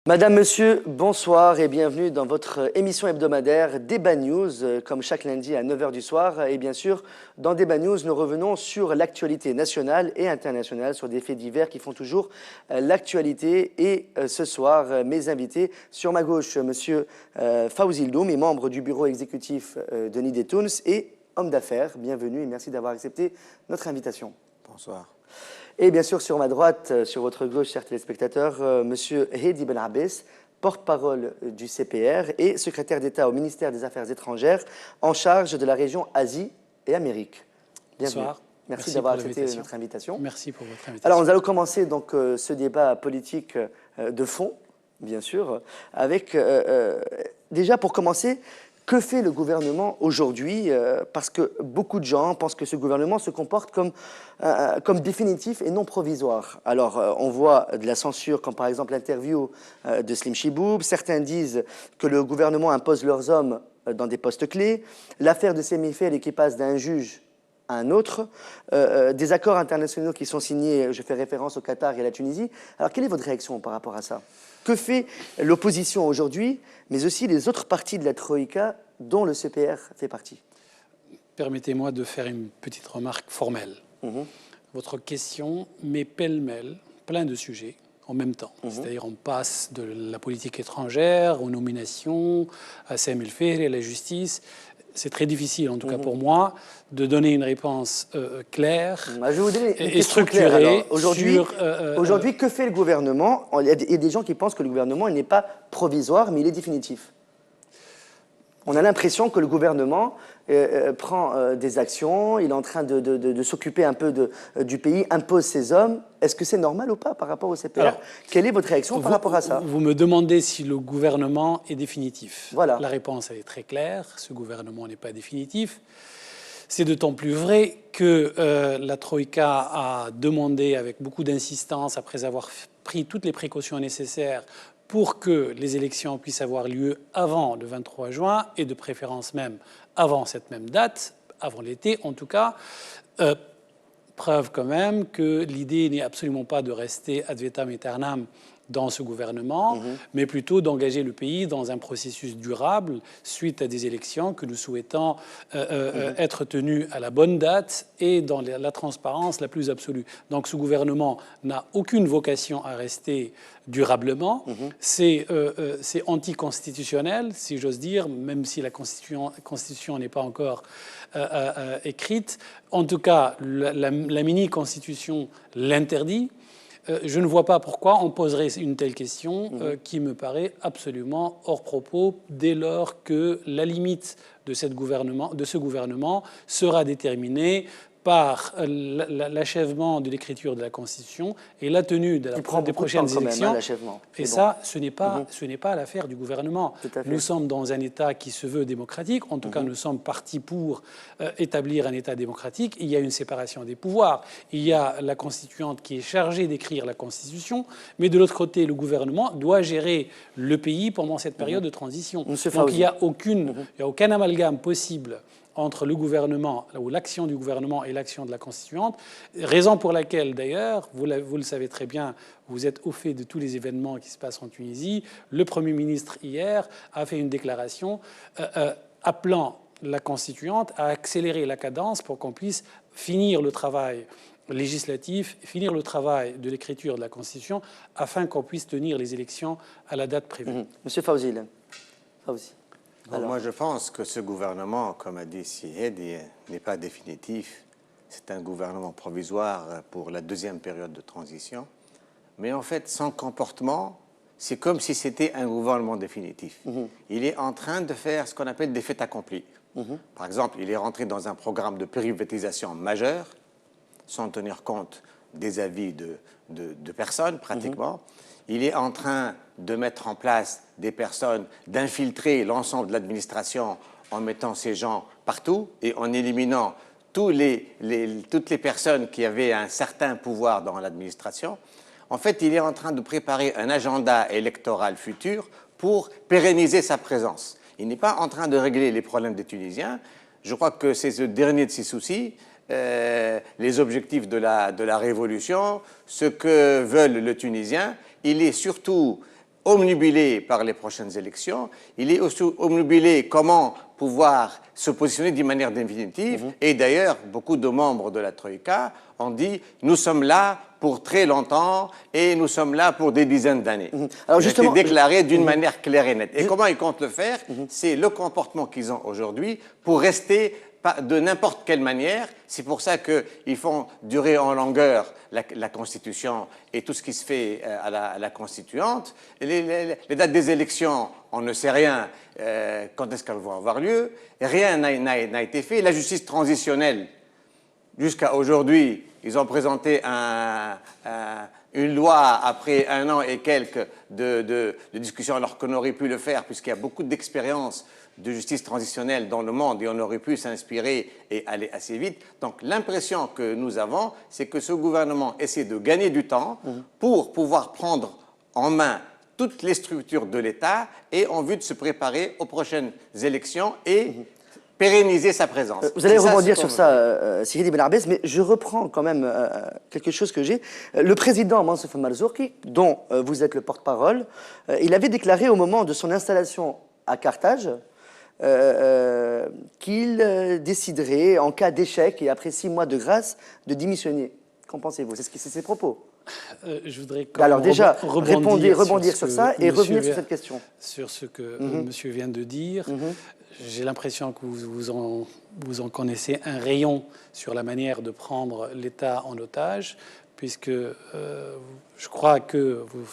Madame, Monsieur, bonsoir et bienvenue dans votre émission hebdomadaire Débat News, comme chaque lundi à 9 h du soir. Et bien sûr, dans Débat News, nous revenons sur l'actualité nationale et internationale, sur des faits divers qui font toujours l'actualité. Et ce soir, mes invités, sur ma gauche, Monsieur Fawzi Eldoumi, membre du bureau exécutif de Nidé Tounes et homme d'affaires. Bienvenue et merci d'avoir accepté notre invitation. Bonsoir. Et bien sûr, sur ma droite, sur votre gauche, chers téléspectateurs, Monsieur Hedi Ben Abbès, porte-parole du CPR et secrétaire d'État au ministère des Affaires étrangères en charge de la région Asie et Amérique. Bienvenue. Bonsoir. Merci d'avoir accepté notre invitation. Merci pour votre invitation. Alors, nous allons commencer donc ce débat politique de fond, bien sûr, avec déjà pour commencer. Que fait le gouvernement aujourd'hui? Parce que beaucoup de gens pensent que ce gouvernement se comporte comme définitif et non provisoire. Alors, on voit de la censure, comme par exemple l'interview de Slim Chiboub. Certains disent que le gouvernement impose leurs hommes dans des postes clés. L'affaire de Semifel qui passe d'un juge à un autre. Des accords internationaux qui sont signés, je fais référence au Qatar et à la Tunisie. Alors, quelle est votre réaction par rapport à ça? Que fait l'opposition aujourd'hui, mais aussi les autres partis de la Troïka dont le CPR fait partie? Permettez-moi de faire une petite remarque formelle. Votre question met pêle-mêle plein de sujets en même temps. C'est-à-dire on passe de la politique étrangère aux nominations, à Saïm El Fehri, à la justice. C'est très difficile, en tout cas pour moi, de donner une réponse claire Je vais vous donner une et structurée. Aujourd'hui, que fait le gouvernement? Il y a des gens qui pensent que le gouvernement il n'est pas provisoire, mais il est définitif. On a l'impression que le gouvernement prend des actions, il est en train de s'occuper un peu du pays, impose ses hommes. Est-ce que c'est normal ou pas par rapport au CPR? Alors, quelle est votre réaction par rapport à ça? Vous me demandez si le gouvernement est définitif. Voilà. La réponse elle est très claire, ce gouvernement n'est pas définitif. C'est d'autant plus vrai que la Troïka a demandé avec beaucoup d'insistance, après avoir pris toutes les précautions nécessaires, pour que les élections puissent avoir lieu avant le 23 juin et de préférence même avant cette même date, avant l'été en tout cas. Preuve quand même que l'idée n'est absolument pas de rester ad vitam aeternam dans ce gouvernement, mais plutôt d'engager le pays dans un processus durable suite à des élections que nous souhaitons être tenues à la bonne date et dans la transparence la plus absolue. Donc ce gouvernement n'a aucune vocation à rester durablement. C'est anticonstitutionnel, si j'ose dire, même si la Constitution n'est pas encore écrite. En tout cas, la mini-constitution l'interdit. Je ne vois pas pourquoi on poserait une telle question qui me paraît absolument hors propos dès lors que la limite de ce gouvernement sera déterminée par l'achèvement de l'écriture de la Constitution et la tenue des prochaines élections. Et ça, ce n'est pas l'affaire du gouvernement. Nous sommes dans un État qui se veut démocratique. En tout cas, nous sommes partis pour établir un État démocratique. Il y a une séparation des pouvoirs. Il y a la constituante qui est chargée d'écrire la Constitution. Mais de l'autre côté, le gouvernement doit gérer le pays pendant cette période de transition. Donc il n'y a aucun amalgame possible entre le gouvernement, ou l'action du gouvernement et l'action de la constituante, raison pour laquelle, d'ailleurs, vous le savez très bien, vous êtes au fait de tous les événements qui se passent en Tunisie, le Premier ministre, hier, a fait une déclaration appelant la constituante à accélérer la cadence pour qu'on puisse finir le travail législatif, finir le travail de l'écriture de la Constitution, afin qu'on puisse tenir les élections à la date prévue. Monsieur Fawzi. Alors, moi, je pense que ce gouvernement, comme a dit Sihed, n'est pas définitif. C'est un gouvernement provisoire pour la deuxième période de transition. Mais en fait, son comportement, c'est comme si c'était un gouvernement définitif. Il est en train de faire ce qu'on appelle des faits accomplis. Par exemple, il est rentré dans un programme de privatisation majeur, sans tenir compte des avis de personnes, pratiquement. Il est en train de mettre en place des personnes, d'infiltrer l'ensemble de l'administration en mettant ces gens partout et en éliminant toutes les personnes qui avaient un certain pouvoir dans l'administration. En fait, il est en train de préparer un agenda électoral futur pour pérenniser sa présence. Il n'est pas en train de régler les problèmes des Tunisiens. Je crois que c'est le dernier de ses soucis. Les objectifs de la révolution, ce que veulent les Tunisiens. Il est surtout omnubilé par les prochaines élections, il est aussi omnubilé comment pouvoir se positionner d'une manière définitive. Et d'ailleurs, beaucoup de membres de la Troïka ont dit « nous sommes là pour très longtemps et nous sommes là pour des dizaines d'années ». Alors Ça a été déclaré d'une manière claire et nette. Et comment ils comptent le faire? C'est le comportement qu'ils ont aujourd'hui pour rester de n'importe quelle manière. C'est pour ça qu'ils font durer en longueur la Constitution et tout ce qui se fait à la Constituante. Les dates des élections, on ne sait rien quand est-ce qu'elles vont avoir lieu. Rien n'a été fait. La justice transitionnelle, jusqu'à aujourd'hui, ils ont présenté une loi après 1 an et quelques de discussion, alors qu'on aurait pu le faire, puisqu'il y a beaucoup d'expériences de justice transitionnelle dans le monde et on aurait pu s'inspirer et aller assez vite. Donc l'impression que nous avons, c'est que ce gouvernement essaie de gagner du temps pour pouvoir prendre en main toutes les structures de l'État et en vue de se préparer aux prochaines élections et pérenniser sa présence. Vous allez rebondir sur ça, Sidi Ben Abbès, mais je reprends quand même quelque chose que j'ai. Le président Mansour Marzouki, dont vous êtes le porte-parole, il avait déclaré au moment de son installation à Carthage qu'il déciderait, en cas d'échec et après 6 mois de grâce, de démissionner. Qu'en pensez-vous? C'est ses propos. Je voudrais alors déjà rebondir sur ça et revenir sur cette question. Sur ce que monsieur vient de dire. J'ai l'impression que vous en connaissez un rayon sur la manière de prendre l'État en otage, puisque je crois que vous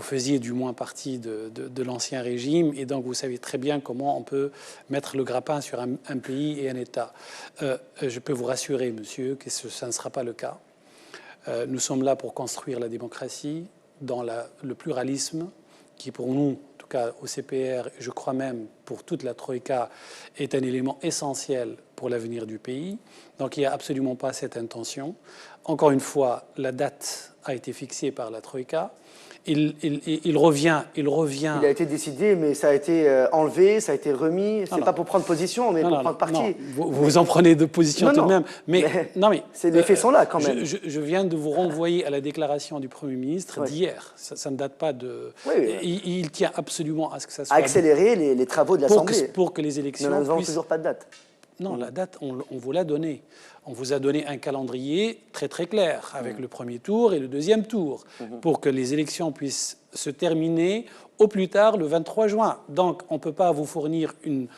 faisiez du moins partie de l'ancien régime, et donc vous savez très bien comment on peut mettre le grappin sur un pays et un État. Je peux vous rassurer, monsieur, que ça ne sera pas le cas. Nous sommes là pour construire la démocratie dans le pluralisme qui, pour nous, en tout cas au CPR, je crois même pour toute la Troïka, est un élément essentiel pour l'avenir du pays. Donc il n'y a absolument pas cette intention. Encore une fois, la date a été fixée par la Troïka. Il revient. Il a été décidé, mais ça a été enlevé, ça a été remis. C'est pas pour prendre position, mais pour prendre parti. Vous en prenez de position tout de même. Mais les faits sont là quand même. Je viens de vous renvoyer à la déclaration du Premier ministre d'hier. Ça ne date pas de. Il tient absolument à ce que ça soit. Accélérer les travaux de l'Assemblée. Pour que les élections. Nous n'avons toujours pas de date. Non, la date, on vous l'a donnée. On vous a donné un calendrier très très clair avec le premier tour et le deuxième tour pour que les élections puissent se terminer au plus tard le 23 juin. Donc on ne peut pas vous fournir une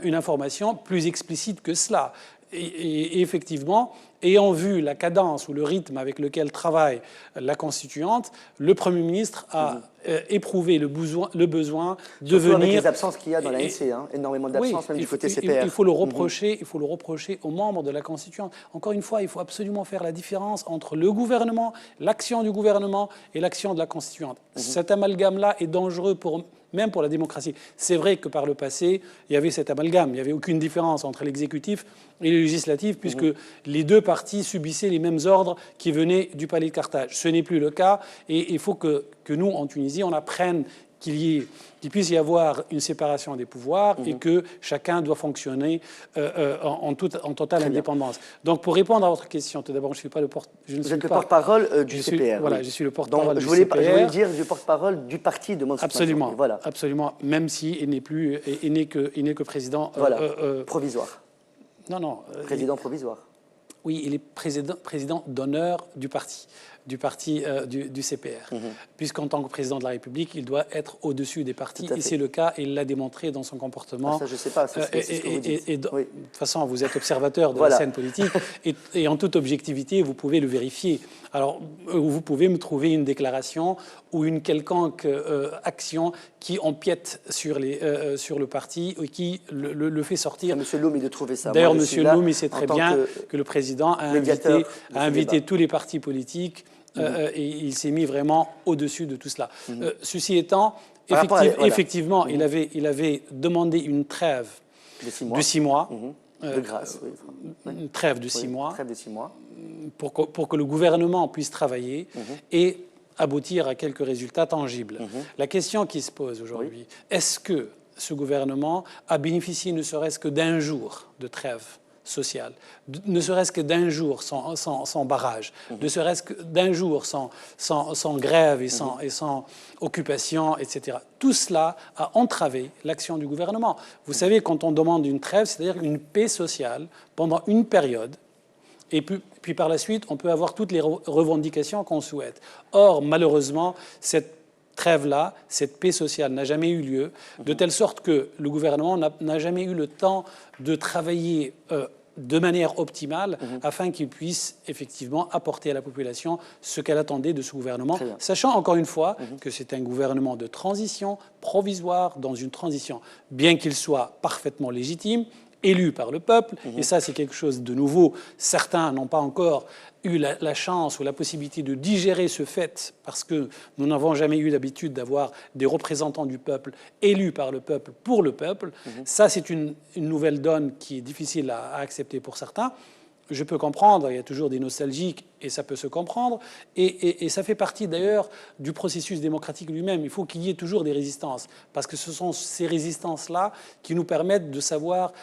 information plus explicite que cela. Et effectivement, ayant vu la cadence ou le rythme avec lequel travaille la Constituante, le Premier ministre a éprouvé le besoin de venir... avec les absences qu'il y a dans l'ANC, énormément d'absences, même du côté CPR. Il faut le reprocher aux membres de la Constituante. Encore une fois, il faut absolument faire la différence entre le gouvernement, l'action du gouvernement et l'action de la Constituante. Cet amalgame-là est dangereux même pour la démocratie. C'est vrai que par le passé, il y avait cet amalgame. Il n'y avait aucune différence entre l'exécutif et le législatif, puisque les deux parties subissaient les mêmes ordres qui venaient du palais de Carthage. Ce n'est plus le cas, et il faut que nous, en Tunisie, on apprenne qu'il puisse y avoir une séparation des pouvoirs et que chacun doit fonctionner en totale indépendance. Donc, pour répondre à votre question, tout d'abord, je ne suis pas le Vous êtes le porte-parole du CPR. Voilà, je suis le porte-parole du CPR. Je voulais dire le porte-parole du parti de Mansour. Absolument, absolument. Même s'il n'est que président... provisoire. Non. Président provisoire. Oui, il est président d'honneur du parti du CPR. Puisqu'en tant que président de la République, il doit être au-dessus des partis. Et c'est le cas, et il l'a démontré dans son comportement. Ça, je ne sais pas. C'est ce que vous dites. De toute façon, vous êtes observateur de la scène politique, et en toute objectivité, vous pouvez le vérifier. Alors, vous pouvez me trouver une déclaration ou une quelconque action qui empiète sur le parti et qui le fait sortir. M. Loumi de trouver ça. D'ailleurs, M. Loumi sait très bien que le président a invité tous les partis politiques et il s'est mis vraiment au-dessus de tout cela. Ceci étant, effectivement, il avait demandé une trêve de 6 mois. De grâce, une trêve de 6 mois. Trêve de 6 mois. Pour que le gouvernement puisse travailler et aboutir à quelques résultats tangibles. La question qui se pose aujourd'hui, est-ce que ce gouvernement a bénéficié ne serait-ce que d'un jour de trêve social, ne serait-ce que d'un jour sans barrage, ne serait-ce que d'un jour sans grève et sans occupation, etc. Tout cela a entravé l'action du gouvernement. Vous savez, quand on demande une trêve, c'est-à-dire une paix sociale pendant une période, et puis par la suite, on peut avoir toutes les revendications qu'on souhaite. Or, malheureusement, cette trêve-là, cette paix sociale n'a jamais eu lieu, de telle sorte que le gouvernement n'a jamais eu le temps de travailler de manière optimale afin qu'il puisse effectivement apporter à la population ce qu'elle attendait de ce gouvernement, sachant encore une fois que c'est un gouvernement de transition provisoire dans une transition, bien qu'il soit parfaitement légitime, élu par le peuple, et ça c'est quelque chose de nouveau. Certains n'ont pas encore eu la chance ou la possibilité de digérer ce fait, parce que nous n'avons jamais eu l'habitude d'avoir des représentants du peuple élus par le peuple pour le peuple. Ça c'est une nouvelle donne qui est difficile à accepter pour certains. Je peux comprendre, il y a toujours des nostalgiques et ça peut se comprendre. Et ça fait partie d'ailleurs du processus démocratique lui-même. Il faut qu'il y ait toujours des résistances parce que ce sont ces résistances-là qui nous permettent de savoir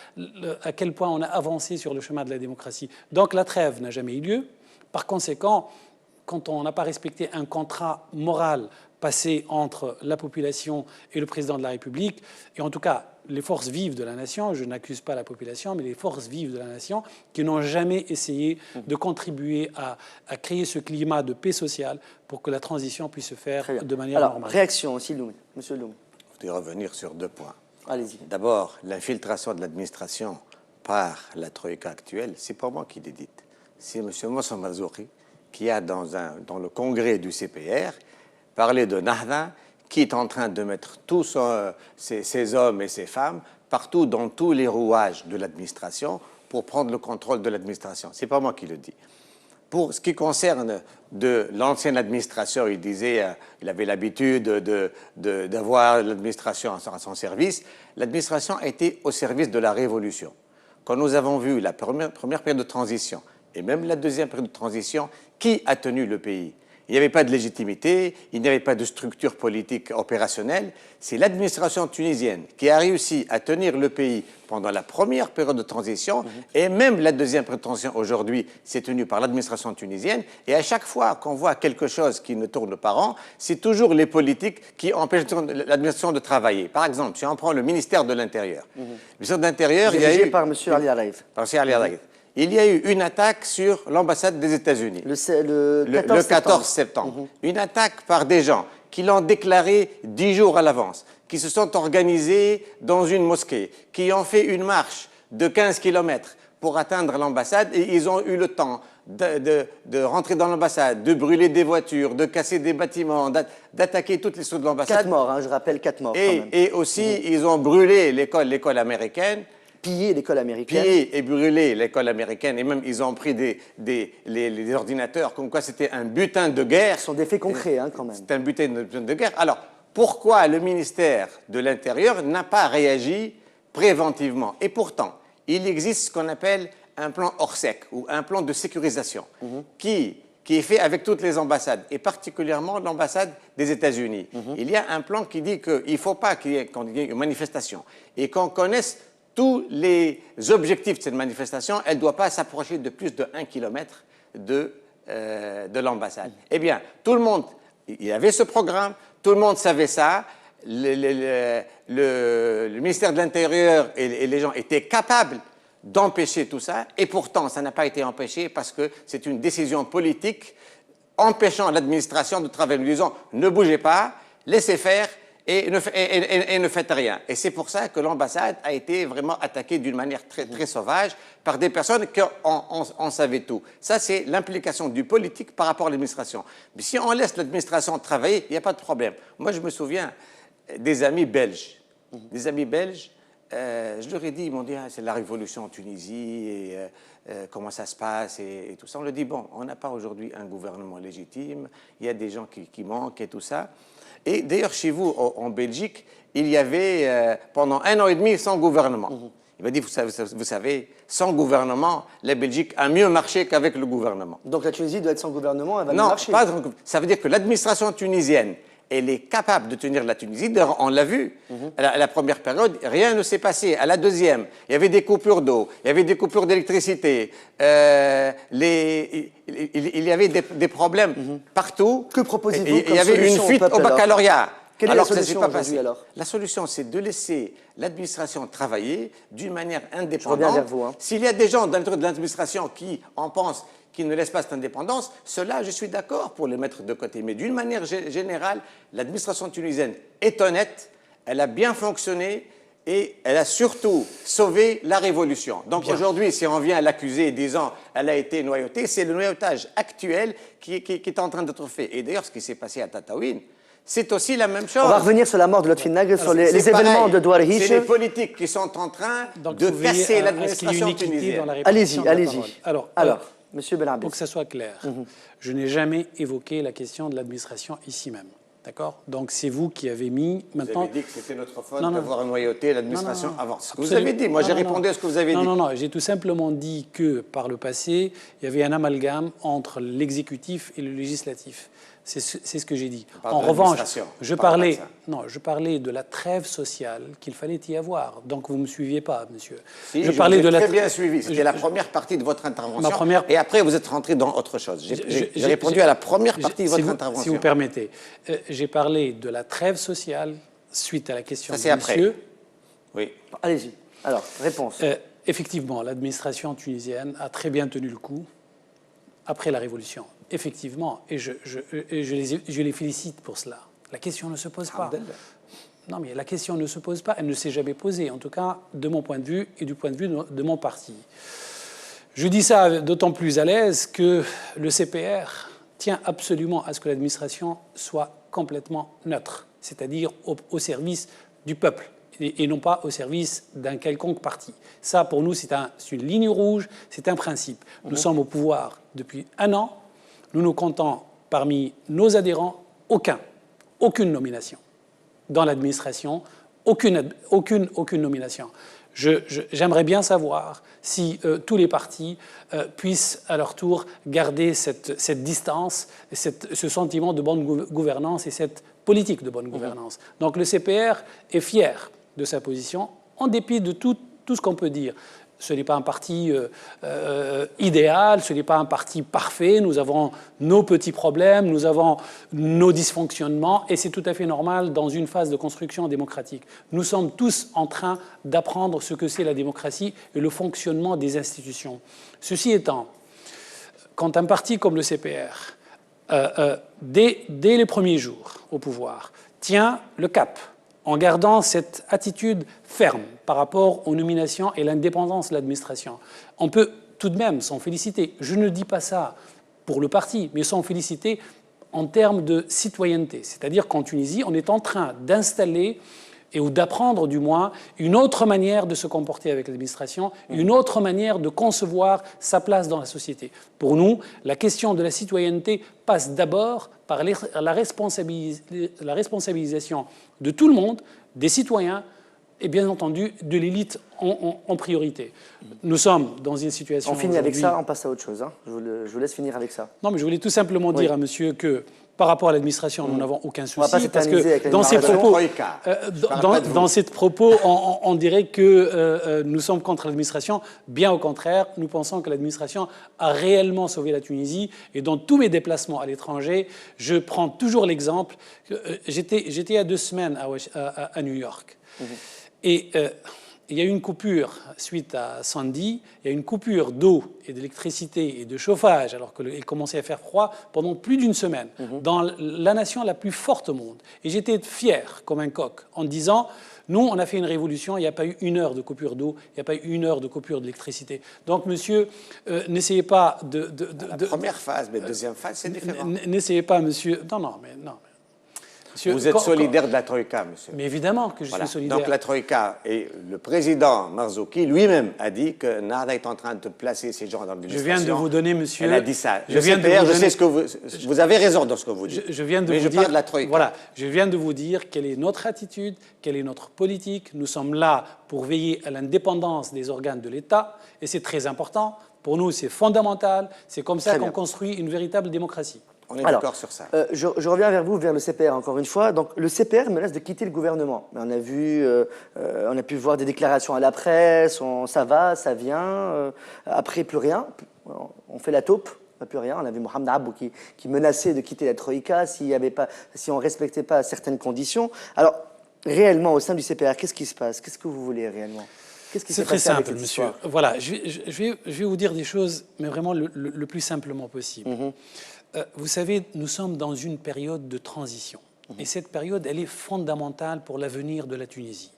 à quel point on a avancé sur le chemin de la démocratie. Donc la trêve n'a jamais eu lieu. Par conséquent, quand on n'a pas respecté un contrat moral passé entre la population et le président de la République, et en tout cas les forces vives de la nation, je n'accuse pas la population, mais les forces vives de la nation qui n'ont jamais essayé de contribuer à créer ce climat de paix sociale pour que la transition puisse se faire de manière normale. Réaction aussi, Monsieur Loum. Je voudrais revenir sur 2 points. Allez-y. D'abord, l'infiltration de l'administration par la Troïka actuelle, c'est pas moi qui l'ai dite. C'est M. Moussa Marzouki qui a, dans le congrès du CPR, parlé de Nahda, qui est en train de mettre tous ces hommes et ces femmes partout dans tous les rouages de l'administration pour prendre le contrôle de l'administration. Ce n'est pas moi qui le dis. Pour ce qui concerne de l'ancienne administration, il disait il avait l'habitude d'avoir l'administration à son service. L'administration a été au service de la Révolution. Quand nous avons vu la première période de transition et même la deuxième période de transition, qui a tenu le pays? Il n'y avait pas de légitimité, il n'y avait pas de structure politique opérationnelle. C'est l'administration tunisienne qui a réussi à tenir le pays pendant la première période de transition et même la deuxième période de transition aujourd'hui, c'est tenu par l'administration tunisienne. Et à chaque fois qu'on voit quelque chose qui ne tourne pas rond, c'est toujours les politiques qui empêchent l'administration de travailler. Par exemple, si on prend le ministère de l'Intérieur. Le ministère de l'Intérieur, il y a eu... par M. Ali Araïf. Par M. Ali Araïf. Il y a eu une attaque sur l'ambassade des États-Unis. Le 14 septembre. Une attaque par des gens qui l'ont déclaré 10 jours à l'avance, qui se sont organisés dans une mosquée, qui ont fait une marche de 15 km pour atteindre l'ambassade et ils ont eu le temps de rentrer dans l'ambassade, de brûler des voitures, de casser des bâtiments, d'attaquer toutes les structures de l'ambassade. 4 morts, hein, je rappelle 4 morts. Et aussi, ils ont brûlé l'école américaine. Piller l'école américaine. Piller et brûler l'école américaine. Et même, ils ont pris les ordinateurs, comme quoi c'était un butin de guerre. Ce sont des faits concrets, hein, quand même. C'est un butin de guerre. Alors, pourquoi le ministère de l'Intérieur n'a pas réagi préventivement? Et pourtant, il existe ce qu'on appelle un plan Orsec, ou un plan de sécurisation, qui est fait avec toutes les ambassades, et particulièrement l'ambassade des États-Unis. Il y a un plan qui dit qu'il ne faut pas qu'il y ait une manifestation, et qu'on connaisse tous les objectifs de cette manifestation. Elle ne doit pas s'approcher de plus de 1 kilomètre de l'ambassade. Eh bien, tout le monde, il y avait ce programme, tout le monde savait ça, le ministère de l'Intérieur et les gens étaient capables d'empêcher tout ça, et pourtant, ça n'a pas été empêché parce que c'est une décision politique empêchant l'administration de travailler, nous disant ne bougez pas, laissez faire, et ne faites rien. Et c'est pour ça que l'ambassade a été vraiment attaquée d'une manière très, très sauvage par des personnes qui en savaient tout. Ça, c'est l'implication du politique par rapport à l'administration. Mais si on laisse l'administration travailler, il n'y a pas de problème. Moi, je me souviens des amis belges. Des amis belges, je leur ai dit, ils m'ont dit, ah, c'est la révolution en Tunisie, et comment ça se passe, et tout ça. On leur dit, bon, on n'a pas aujourd'hui un gouvernement légitime, il y a des gens qui manquent et tout ça. Et d'ailleurs, chez vous, en Belgique, il y avait pendant 1 an et demi sans gouvernement. Il m'a dit, vous savez, sans gouvernement, la Belgique a mieux marché qu'avec le gouvernement. Donc la Tunisie doit être sans gouvernement, elle va mieux marcher. Non, ça veut dire que l'administration tunisienne, elle est capable de tenir la Tunisie. D'ailleurs, on l'a vu. À la première période, rien ne s'est passé. À la deuxième, il y avait des coupures d'eau, il y avait des coupures d'électricité, il y avait des problèmes partout. Que proposez-vous Il y avait une fuite au baccalauréat. Quelle est la solution aujourd'hui alors? La solution, c'est de laisser l'administration travailler d'une manière indépendante. Je reviens vers vous. S'il y a des gens dans de l'administration qui en pensent, qui ne laissent pas cette indépendance, cela, je suis d'accord pour les mettre de côté. Mais d'une manière générale, l'administration tunisienne est honnête, elle a bien fonctionné et elle a surtout sauvé la révolution. Donc aujourd'hui, si on vient à l'accuser disant elle a été noyautée, c'est le noyautage actuel qui est en train d'être fait. Et d'ailleurs, ce qui s'est passé à Tataouine, c'est aussi la même chose. On va revenir sur la mort de Lotfi Nagel, sur les événements de Douarhiche. C'est les politiques qui sont en train de casser l'administration tunisienne. Allez-y, allez-y. Alors, Monsieur Benarbis. Pour que ça soit clair, je n'ai jamais évoqué la question de l'administration ici même. D'accord? Donc c'est vous qui avez mis maintenant. Vous avez dit que c'était notre faute d'avoir noyauté l'administration avant. Ce que vous avez dit, moi j'ai répondu à ce que vous avez dit. Non, j'ai tout simplement dit que par le passé, il y avait un amalgame entre l'exécutif et le législatif. C'est ce que j'ai dit. En revanche, je parlais de la trêve sociale qu'il fallait y avoir. Donc vous ne me suiviez pas, monsieur. Si, je parlais de la très bien suivi. C'était la première partie de votre intervention. Et après, vous êtes rentré dans autre chose. J'ai répondu à la première partie de votre intervention. Si vous permettez. J'ai parlé de la trêve sociale suite à la question de monsieur. Oui. Allez-y. Alors, réponse. Effectivement, l'administration tunisienne a très bien tenu le coup après la Révolution. Effectivement, et je les félicite pour cela. La question ne se pose pas. Non, mais la question ne se pose pas. Elle ne s'est jamais posée, en tout cas de mon point de vue et du point de vue de mon parti. Je dis ça d'autant plus à l'aise que le CPR tient absolument à ce que l'administration soit complètement neutre, c'est-à-dire au service du peuple et non pas au service d'un quelconque parti. Ça, pour nous, c'est une ligne rouge, c'est un principe. Nous sommes au pouvoir depuis 1 an. Nous nous comptons parmi nos adhérents aucune nomination. Dans l'administration, aucune nomination. J'aimerais bien savoir si tous les partis puissent à leur tour garder cette distance, ce sentiment de bonne gouvernance et cette politique de bonne gouvernance. Donc le CPR est fier de sa position, en dépit de tout ce qu'on peut dire. Ce n'est pas un parti idéal, ce n'est pas un parti parfait. Nous avons nos petits problèmes, nous avons nos dysfonctionnements, et c'est tout à fait normal dans une phase de construction démocratique. Nous sommes tous en train d'apprendre ce que c'est la démocratie et le fonctionnement des institutions. Ceci étant, quand un parti comme le CPR, dès les premiers jours au pouvoir, tient le cap, en gardant cette attitude ferme par rapport aux nominations et l'indépendance de l'administration, on peut tout de même s'en féliciter. Je ne dis pas ça pour le parti, mais s'en féliciter en termes de citoyenneté. C'est-à-dire qu'en Tunisie, on est en train d'installer ou d'apprendre du moins une autre manière de se comporter avec l'administration, une autre manière de concevoir sa place dans la société. Pour nous, la question de la citoyenneté passe d'abord par la responsabilisation de tout le monde, des citoyens et bien entendu de l'élite en priorité. Nous sommes dans une situation... On finit avec ça, on passe à autre chose. Hein. Je vous laisse finir avec ça. Non, mais je voulais tout simplement dire à monsieur que par rapport à l'administration, nous n'avons aucun souci, parce que dans ces propos, on dirait que nous sommes contre l'administration. Bien au contraire, nous pensons que l'administration a réellement sauvé la Tunisie. Et dans tous mes déplacements à l'étranger, je prends toujours l'exemple. J'étais il y a 2 semaines à New York. Et il y a eu une coupure suite à Sandy, il y a eu une coupure d'eau et d'électricité et de chauffage, alors qu'il commençait à faire froid, pendant plus d'1 semaine, dans la nation la plus forte au monde. Et j'étais fier, comme un coq, en disant, nous, on a fait une révolution, il n'y a pas eu 1 heure de coupure d'eau, il n'y a pas eu 1 heure de coupure d'électricité. Donc, monsieur, n'essayez pas de... La première phase, mais la deuxième phase, c'est différent. N'essayez pas, monsieur... Non. Monsieur, vous êtes solidaire de la Troïka, monsieur. Mais évidemment que je suis solidaire. Donc la Troïka, et le président Marzouki lui-même a dit que Nahda est en train de placer ces gens dans l'administration. Je viens de vous donner, monsieur... Elle a dit ça. Je sais ce que vous avez raison dans ce que vous dites. Je viens de mais vous je dire... parle de la Troïka. Voilà, je viens de vous dire quelle est notre attitude, quelle est notre politique. Nous sommes là pour veiller à l'indépendance des organes de l'État, et c'est très important. Pour nous, c'est fondamental. C'est comme ça qu'on construit une véritable démocratie. On est d'accord sur ça. Je reviens vers vous, vers le CPR, encore une fois. Donc, le CPR menace de quitter le gouvernement. On a vu, on a pu voir des déclarations à la presse, ça va, ça vient. Après, plus rien. On fait la taupe. Plus rien. On a vu Mohamed Abou qui menaçait de quitter la Troïka si on ne respectait pas certaines conditions. Alors, réellement, au sein du CPR, qu'est-ce qui se passe? Qu'est-ce que vous voulez réellement? C'est très simple, monsieur. Voilà, je vais vous dire des choses, mais vraiment le plus simplement possible. Vous savez, nous sommes dans une période de transition. Et cette période, elle est fondamentale pour l'avenir de la Tunisie.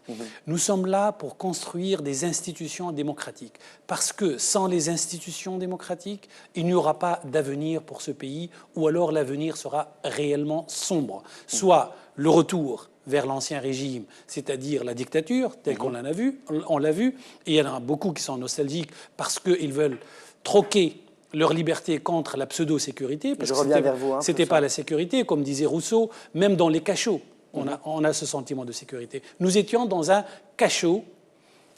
Nous sommes là pour construire des institutions démocratiques. Parce que sans les institutions démocratiques, il n'y aura pas d'avenir pour ce pays, ou alors l'avenir sera réellement sombre. Soit le retour vers l'ancien régime, c'est-à-dire la dictature, telle qu'on l'a vu, et il y en a beaucoup qui sont nostalgiques parce qu'ils veulent troquer leur liberté contre la pseudo-sécurité, parce que ce n'était pas la sécurité, comme disait Rousseau, même dans les cachots, on a ce sentiment de sécurité. Nous étions dans un cachot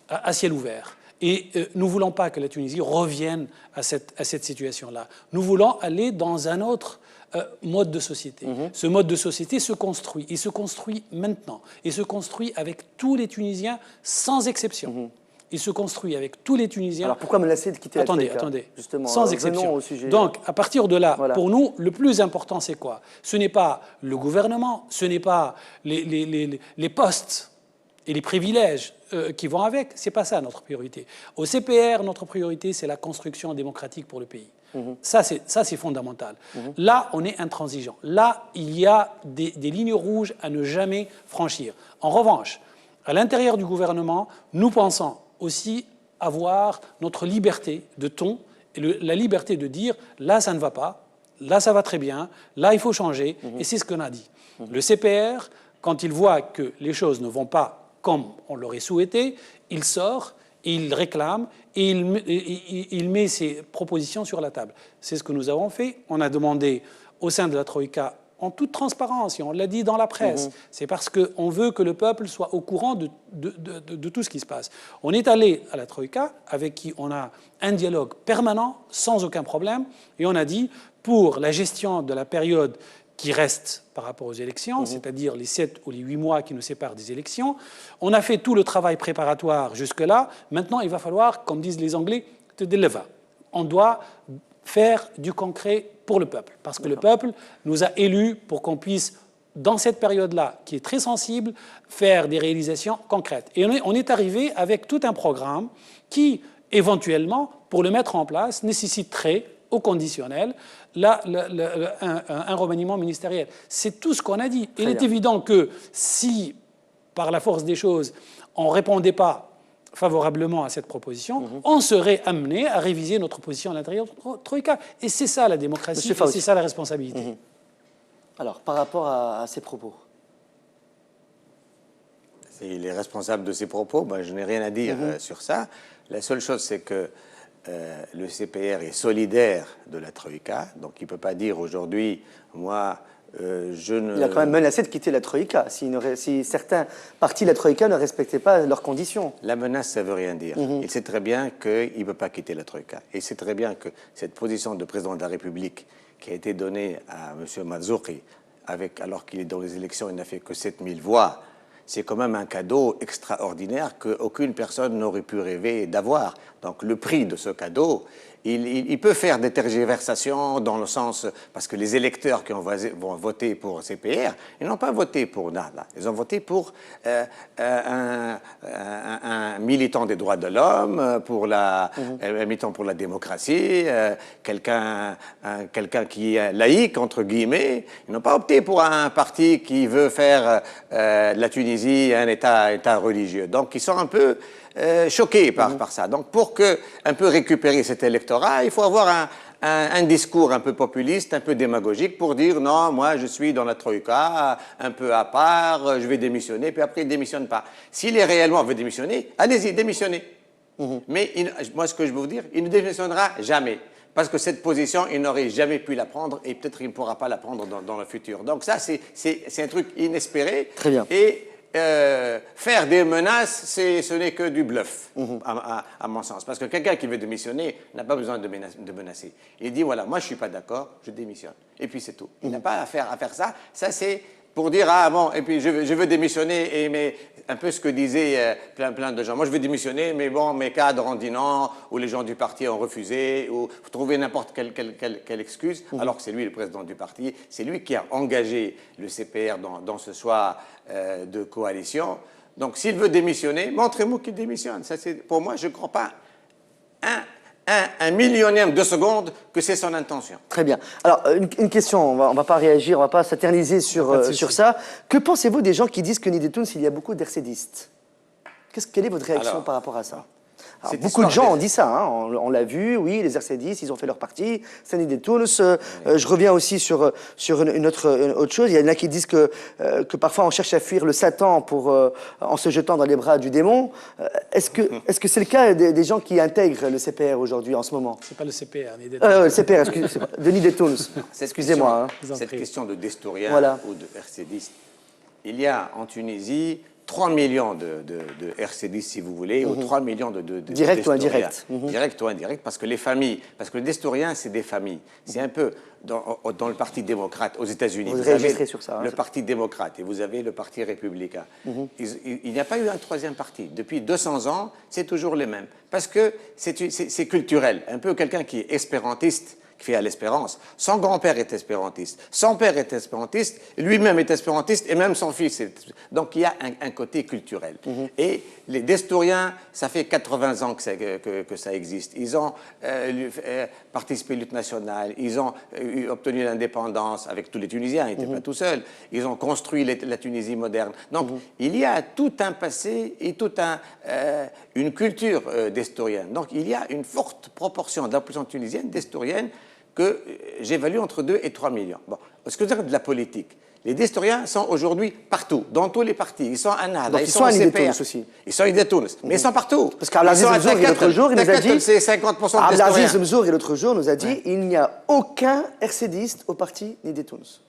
à ciel ouvert. Et nous ne voulons pas que la Tunisie revienne à cette situation-là. Nous voulons aller dans un autre mode de société. Ce mode de société se construit. Il se construit maintenant. Il se construit avec tous les Tunisiens, sans exception. Il se construit avec tous les Tunisiens. Alors pourquoi menacer de quitter la Troïka? Attendez, justement, sans exception. Au sujet. Donc, à partir de là, pour nous, le plus important, c'est quoi? Ce n'est pas le gouvernement, ce n'est pas les postes et les privilèges qui vont avec. Ce n'est pas ça notre priorité. Au CPR, notre priorité, c'est la construction démocratique pour le pays. Ça, c'est fondamental. Là, on est intransigeant. Là, il y a des lignes rouges à ne jamais franchir. En revanche, à l'intérieur du gouvernement, nous pensons aussi avoir notre liberté de ton, et la liberté de dire là ça ne va pas, là ça va très bien, là il faut changer, et c'est ce qu'on a dit. Le CPR, quand il voit que les choses ne vont pas comme on l'aurait souhaité, il sort, et il réclame, et il met ses propositions sur la table. C'est ce que nous avons fait. On a demandé au sein de la Troïka, en toute transparence, et on l'a dit dans la presse, c'est parce qu'on veut que le peuple soit au courant de tout ce qui se passe. On est allé à la Troïka, avec qui on a un dialogue permanent, sans aucun problème, et on a dit, pour la gestion de la période qui reste par rapport aux élections, c'est-à-dire les 7 ou les 8 mois qui nous séparent des élections, on a fait tout le travail préparatoire jusque-là. Maintenant, il va falloir, comme disent les Anglais, te deliver. On doit faire du concret pour le peuple. Parce que le peuple nous a élus pour qu'on puisse, dans cette période-là, qui est très sensible, faire des réalisations concrètes. Et on est arrivé avec tout un programme qui, éventuellement, pour le mettre en place, nécessiterait, au conditionnel, un remaniement ministériel. C'est tout ce qu'on a dit. Il est évident que si, par la force des choses, on ne répondait pas favorablement à cette proposition, on serait amené à réviser notre position à l'intérieur de la Troïka. Et c'est ça la démocratie, et c'est ça la responsabilité. Alors, par rapport à ces propos? S'il est responsable de ses propos, je n'ai rien à dire sur ça. La seule chose, c'est que le CPR est solidaire de la Troïka, donc il ne peut pas dire aujourd'hui, moi, je ne... Il a quand même menacé de quitter la Troïka, si certains partis de la Troïka ne respectaient pas leurs conditions. La menace, ça ne veut rien dire. Il sait très bien qu'il ne peut pas quitter la Troïka. Et il sait très bien que cette position de président de la République qui a été donnée à M. Marzouki, alors qu'il est dans les élections, il n'a fait que 7000 voix, c'est quand même un cadeau extraordinaire qu'aucune personne n'aurait pu rêver d'avoir. Donc le prix de ce cadeau, il peut faire des tergiversations dans le sens... Parce que les électeurs qui vont voter pour CPR, ils n'ont pas voté pour Nahda. Ils ont voté pour un militant des droits de l'homme, un militant pour la démocratie, quelqu'un qui est laïque, entre guillemets. Ils n'ont pas opté pour un parti qui veut faire de la Tunisie un État religieux. Donc ils sont un peu... choqués par ça. Donc, pour un peu récupérer cet électorat, il faut avoir un discours un peu populiste, un peu démagogique pour dire non, moi je suis dans la Troïka, un peu à part, je vais démissionner, puis après il ne démissionne pas. S'il est réellement veut démissionner, allez-y, démissionnez. Mais moi, ce que je veux vous dire, il ne démissionnera jamais. Parce que cette position, il n'aurait jamais pu la prendre et peut-être qu'il ne pourra pas la prendre dans le futur. Donc ça, c'est un truc inespéré. Très bien. Et faire des menaces, ce n'est que du bluff, à mon sens. Parce que quelqu'un qui veut démissionner n'a pas besoin de menacer. Il dit, voilà, moi je ne suis pas d'accord, je démissionne. Et puis c'est tout. Il n'a pas à faire ça. Ça, c'est pour dire, ah bon, et puis je veux démissionner, mais un peu ce que disaient plein de gens. Moi, je veux démissionner, mais bon, mes cadres ont dit non, ou les gens du parti ont refusé, ou vous trouvez n'importe quelle excuse, alors que c'est lui le président du parti, c'est lui qui a engagé le CPR dans ce choix de coalition. Donc, s'il veut démissionner, montrez-moi qu'il démissionne. Ça, pour moi, je ne crois pas un millionième de seconde que c'est son intention. Très bien. Alors, une question, on va pas réagir, on va pas s'éterniser sur ça. Que pensez-vous des gens qui disent que Nidetouns, il y a beaucoup d'RCDistes? Quelle est votre réaction par rapport à ça? Alors, beaucoup de gens ont dit ça, hein, on l'a vu, oui, les RCDistes, ils ont fait leur parti, c'est Nidetouns. Je reviens aussi sur une autre chose. Il y en a qui disent que parfois on cherche à fuir le Satan en se jetant dans les bras du démon. Est-ce que c'est le cas des gens qui intègrent le CPR aujourd'hui, en ce moment? C'est pas le CPR, Nidetouns. Le CPR, excusez-moi, de Nidetouns. Excusez-moi. Hein. Cette question de destouriens ou de RCDistes, il y a en Tunisie 3 millions de RCDistes, si vous voulez, ou 3 millions de direct ou indirect. Direct ou indirect, parce que les familles, parce que le destourien, c'est des familles. C'est un peu dans le Parti démocrate aux États-Unis. Vous avez sur ça, le Parti démocrate et vous avez le Parti républicain. Il n'y a pas eu un troisième parti. Depuis 200 ans, c'est toujours les mêmes. Parce que c'est culturel. Un peu quelqu'un qui est espérantiste, qui fait à l'espérance. Son grand-père est espérantiste, son père est espérantiste, lui-même est espérantiste et même son fils est... Donc il y a un côté culturel. Et les destouriens, ça fait 80 ans que ça existe. Ils ont participé à la lutte nationale, ils ont obtenu l'indépendance avec tous les Tunisiens, ils n'étaient pas tout seuls. Ils ont construit la Tunisie moderne. Donc il y a tout un passé et toute une culture destourienne. Donc il y a une forte proportion de la population tunisienne destourienne que j'évalue entre 2 et 3 millions. Bon, ce que je veux dire de la politique, les destouriens sont aujourd'hui partout, dans tous les partis. Ils sont à Nahda, ils sont à CPR aussi. Ils sont à Nidetouns, mais ils sont partout. Parce qu'Abdelaziz Mzouri, l'autre jour, il nous a dit... c'est 50% de Abdelaziz Mzouri, l'autre jour, nous a dit il n'y a aucun RCDiste au parti Nidetouns.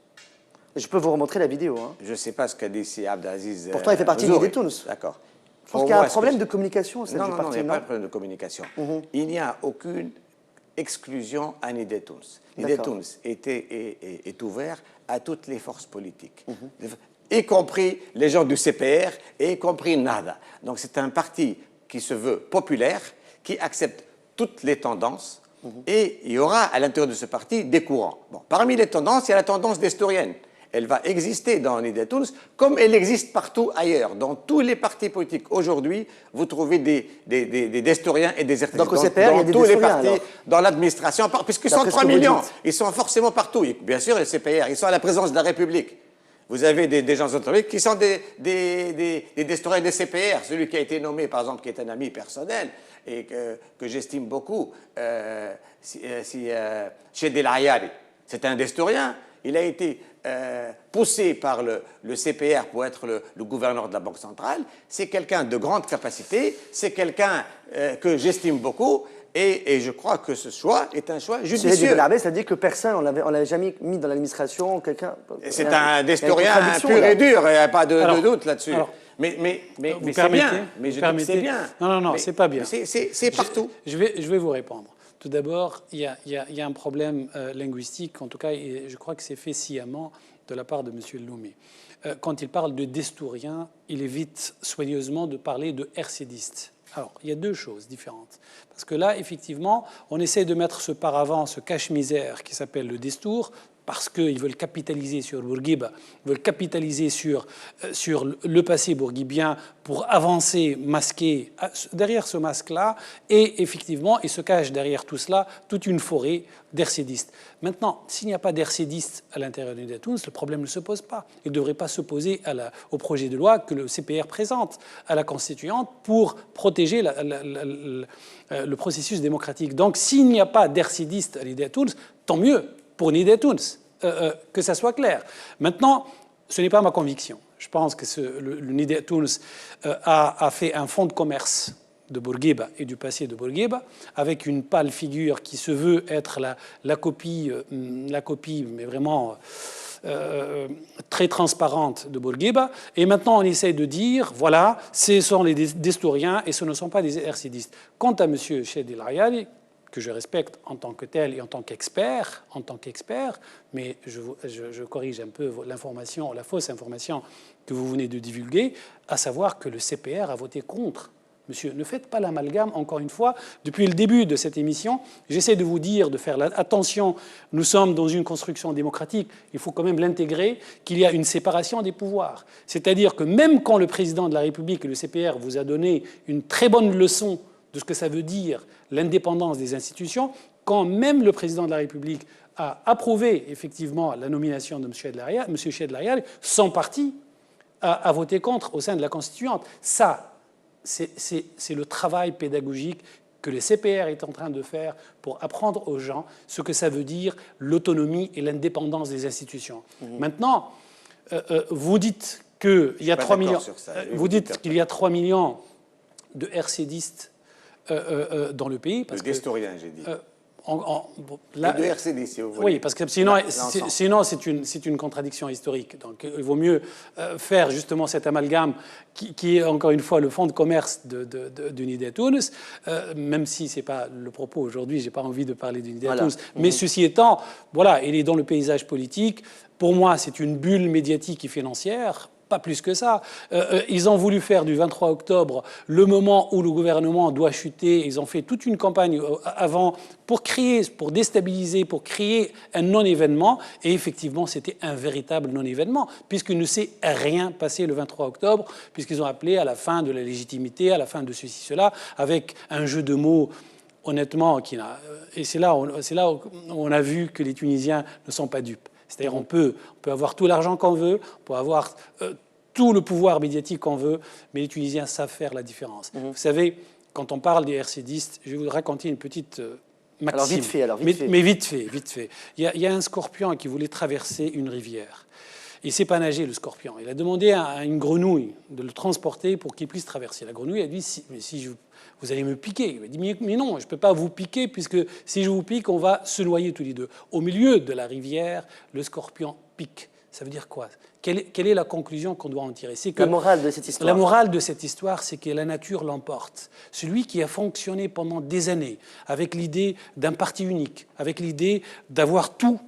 Je peux vous remontrer la vidéo. Hein. Je ne sais pas ce qu'a dit si Abdelaziz... Pourtant, il fait partie de Nidetouns. D'accord. Je pense qu'il y a un problème de communication au sein du parti. Non, il n'y a pas de problème de communication. Il n'y a aucune exclusion à Nidetouns. Nidetouns est ouvert à toutes les forces politiques, y compris les gens du CPR, et y compris Nahda. Donc c'est un parti qui se veut populaire, qui accepte toutes les tendances, et il y aura à l'intérieur de ce parti des courants. Bon, parmi les tendances, il y a la tendance destourienne. Elle va exister dans Nidetouns comme elle existe partout ailleurs. Dans tous les partis politiques aujourd'hui, vous trouvez des destouriens et des RCDistes. Donc au CPR, il y a des tous les destouriens, partis, dans l'administration, puisqu'ils sont 3 millions. Ils sont forcément partout. Et bien sûr, les CPR, ils sont à la présidence de la République. Vous avez des gens autonomiques qui sont des destouriens des CPR. Celui qui a été nommé, par exemple, qui est un ami personnel et que j'estime beaucoup, Chedel Ayari. C'est un destourien. Il a été poussé par le CPR pour être le gouverneur de la Banque centrale. C'est quelqu'un de grande capacité, c'est quelqu'un que j'estime beaucoup, et je crois que ce choix est un choix judicieux. C'est-à-dire que personne, on l'avait jamais mis dans l'administration, quelqu'un... C'est un destourien pur et dur, il n'y a pas de doute là-dessus. Mais c'est bien. Mais je dis que c'est bien. Non, c'est pas bien. C'est partout. Je vais vous répondre. Tout d'abord, il y a un problème linguistique, en tout cas, et je crois que c'est fait sciemment de la part de M. Loumé. Quand il parle de destouriens, il évite soigneusement de parler de RCDistes. Alors, il y a deux choses différentes. Parce que là, effectivement, on essaie de mettre ce paravent, ce cache-misère qui s'appelle le destour, parce qu'ils veulent capitaliser sur Bourguiba, ils veulent capitaliser sur le passé bourguibien pour avancer, masquer derrière ce masque-là, et effectivement, il se cache derrière tout cela toute une forêt d'RCDistes. Maintenant, s'il n'y a pas d'RCDistes à l'intérieur du Nidetouns, le problème ne se pose pas. Il ne devrait pas s'opposer au projet de loi que le CPR présente à la Constituante pour protéger le processus démocratique. Donc, s'il n'y a pas d'RCDistes à Nidetouns, tant mieux pour Nidetouns, que ça soit clair. Maintenant, ce n'est pas ma conviction. Je pense que le Nidetouns a fait un fonds de commerce de Bourguiba et du passé de Bourguiba, avec une pâle figure qui se veut être la copie, mais vraiment très transparente de Bourguiba. Et maintenant, on essaye de dire, voilà, ce sont les Destouriens et ce ne sont pas des RCDistes. Quant à M. Chedd El Ayari, que je respecte en tant que tel et en tant qu'expert, mais je corrige un peu l'information, la fausse information que vous venez de divulguer, à savoir que le CPR a voté contre. Monsieur, ne faites pas l'amalgame, encore une fois. Depuis le début de cette émission, j'essaie de vous dire, de faire attention, nous sommes dans une construction démocratique, il faut quand même l'intégrer, qu'il y a une séparation des pouvoirs. C'est-à-dire que même quand le président de la République et le CPR vous a donné une très bonne leçon de ce que ça veut dire l'indépendance des institutions, quand même le président de la République a approuvé effectivement la nomination de M. Chedd El Ayari, son parti a voté contre au sein de la Constituante. Ça, c'est le travail pédagogique que le CPR est en train de faire pour apprendre aux gens ce que ça veut dire l'autonomie et l'indépendance des institutions. Maintenant, vous dites qu'il y a 3 millions. Vous dites qu'il y a 3 millions de RCDistes dans le pays. Parce Destouriens, j'ai dit. Là, de RCD, si vous voulez. Oui, parce que sinon c'est une contradiction historique. Donc il vaut mieux faire justement cet amalgame qui est encore une fois le fonds de commerce d'Unidad Tounes, même si ce n'est pas le propos aujourd'hui, je n'ai pas envie de parler d'Unidad Tounes. Mais ceci étant, voilà, il est dans le paysage politique. Pour moi, c'est une bulle médiatique et financière. Pas plus que ça. Ils ont voulu faire du 23 octobre le moment où le gouvernement doit chuter. Ils ont fait toute une campagne avant pour déstabiliser, pour créer un non-événement. Et effectivement, c'était un véritable non-événement, puisqu'il ne s'est rien passé le 23 octobre, puisqu'ils ont appelé à la fin de la légitimité, à la fin de ceci, cela, avec un jeu de mots, honnêtement, et c'est là où on a vu que les Tunisiens ne sont pas dupes. C'est-à-dire on peut avoir tout l'argent qu'on veut, on peut avoir tout le pouvoir médiatique qu'on veut, mais les Tunisiens savent faire la différence. Vous savez, quand on parle des RCDistes, je vais vous raconter une petite maxime. Alors vite fait. Mais vite fait. Il y a un scorpion qui voulait traverser une rivière. Il ne sait pas nager, le scorpion. Il a demandé à une grenouille de le transporter pour qu'il puisse traverser. La grenouille a dit, vous allez me piquer. Il a dit, mais non, je ne peux pas vous piquer, puisque si je vous pique, on va se noyer tous les deux. Au milieu de la rivière, le scorpion pique. Ça veut dire quoi ? Quelle est la conclusion qu'on doit en tirer ? C'est que la morale de cette histoire. La morale de cette histoire, c'est que la nature l'emporte. Celui qui a fonctionné pendant des années avec l'idée d'un parti unique, avec l'idée d'avoir tout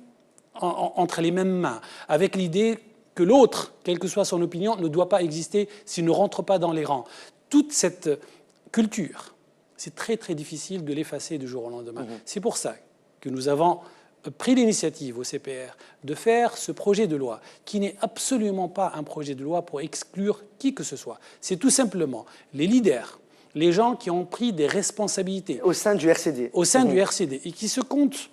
entre les mêmes mains, avec l'idée que l'autre, quelle que soit son opinion, ne doit pas exister s'il ne rentre pas dans les rangs. Toute cette culture, c'est très très difficile de l'effacer du jour au lendemain. C'est pour ça que nous avons pris l'initiative au CPR de faire ce projet de loi, qui n'est absolument pas un projet de loi pour exclure qui que ce soit. C'est tout simplement les leaders, les gens qui ont pris des responsabilités. Au sein du RCD. Au sein du RCD, et qui se comptent.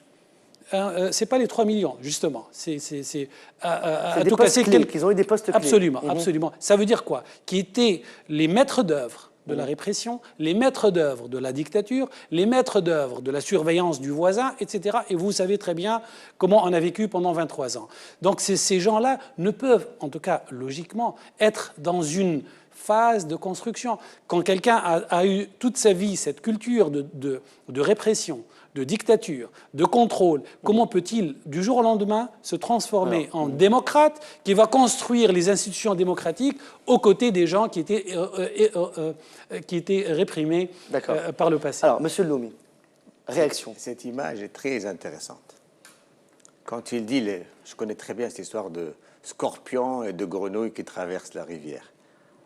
Ce n'est pas les 3 millions, justement. C'est des postes clés, qu'ils ont eu des postes clés. Absolument, absolument. Ça veut dire quoi ? Qui étaient les maîtres d'œuvre de la répression, les maîtres d'œuvre de la dictature, les maîtres d'œuvre de la surveillance du voisin, etc. Et vous savez très bien comment on a vécu pendant 23 ans. Donc ces gens-là ne peuvent, en tout cas logiquement, être dans une phase de construction. Quand quelqu'un a eu toute sa vie cette culture de répression, de dictature, de contrôle, comment peut-il, du jour au lendemain, se transformer en démocrate qui va construire les institutions démocratiques aux côtés des gens qui étaient réprimés par le passé ? Alors, Monsieur Lomi, réaction. Cette image est très intéressante. Quand il dit, je connais très bien cette histoire de scorpions et de grenouilles qui traversent la rivière.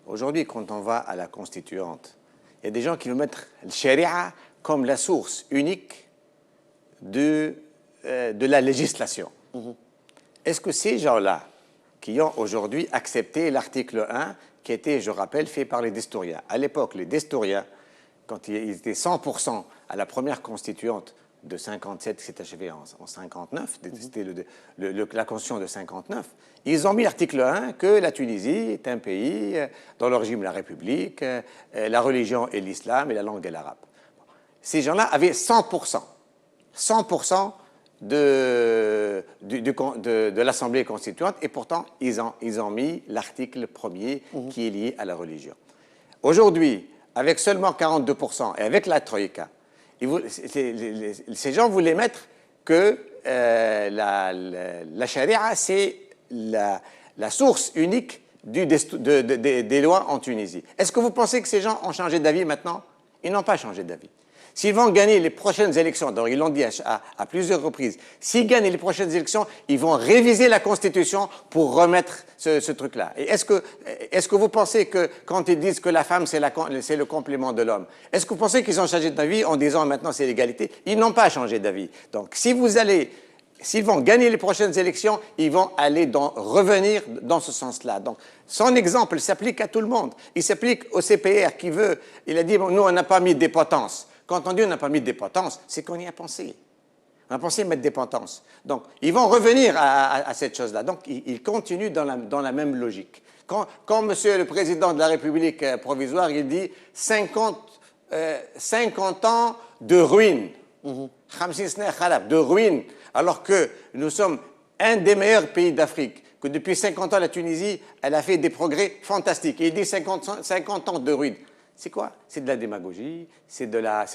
Aujourd'hui, quand on va à la Constituante, il y a des gens qui veulent mettre le sharia comme la source unique de la législation. Est-ce que ces gens-là, qui ont aujourd'hui accepté l'article 1, qui était, je rappelle, fait par les Destouriens. À l'époque, les Destouriens, quand ils étaient 100% à la première constituante de 57, qui s'est achevée en 59, c'était la constitution de 59, ils ont mis l'article 1 que la Tunisie est un pays dans le régime de la République, la religion est l'islam et la langue est l'arabe. Ces gens-là avaient 100% de l'Assemblée constituante, et pourtant, ils ont mis l'article premier qui est lié à la religion. Aujourd'hui, avec seulement 42%, et avec la Troïka, ces gens voulaient mettre que la charia, c'est la source unique des lois en Tunisie. Est-ce que vous pensez que ces gens ont changé d'avis maintenant? Ils n'ont pas changé d'avis. S'ils vont gagner les prochaines élections, donc ils l'ont dit à plusieurs reprises, s'ils gagnent les prochaines élections, ils vont réviser la Constitution pour remettre ce truc-là. Et est-ce que vous pensez que quand ils disent que la femme c'est le complément de l'homme, est-ce que vous pensez qu'ils ont changé d'avis en disant maintenant c'est l'égalité? Ils n'ont pas changé d'avis. Donc s'ils vont gagner les prochaines élections, ils vont revenir dans ce sens-là. Donc, son exemple s'applique à tout le monde. Il s'applique au CPR qui veut, il a dit, bon, nous, on n'a pas mis des potences. Quand on dit on n'a pas mis des potences, c'est qu'on y a pensé. On a pensé mettre des potences. Donc, ils vont revenir à cette chose-là. Donc, ils continuent dans la même logique. Quand Monsieur le Président de la République provisoire, il dit 50 ans de ruine, de ruine, alors que nous sommes un des meilleurs pays d'Afrique, que depuis 50 ans, la Tunisie, elle a fait des progrès fantastiques. Et il dit 50 ans de ruine. C'est quoi? C'est de la démagogie, c'est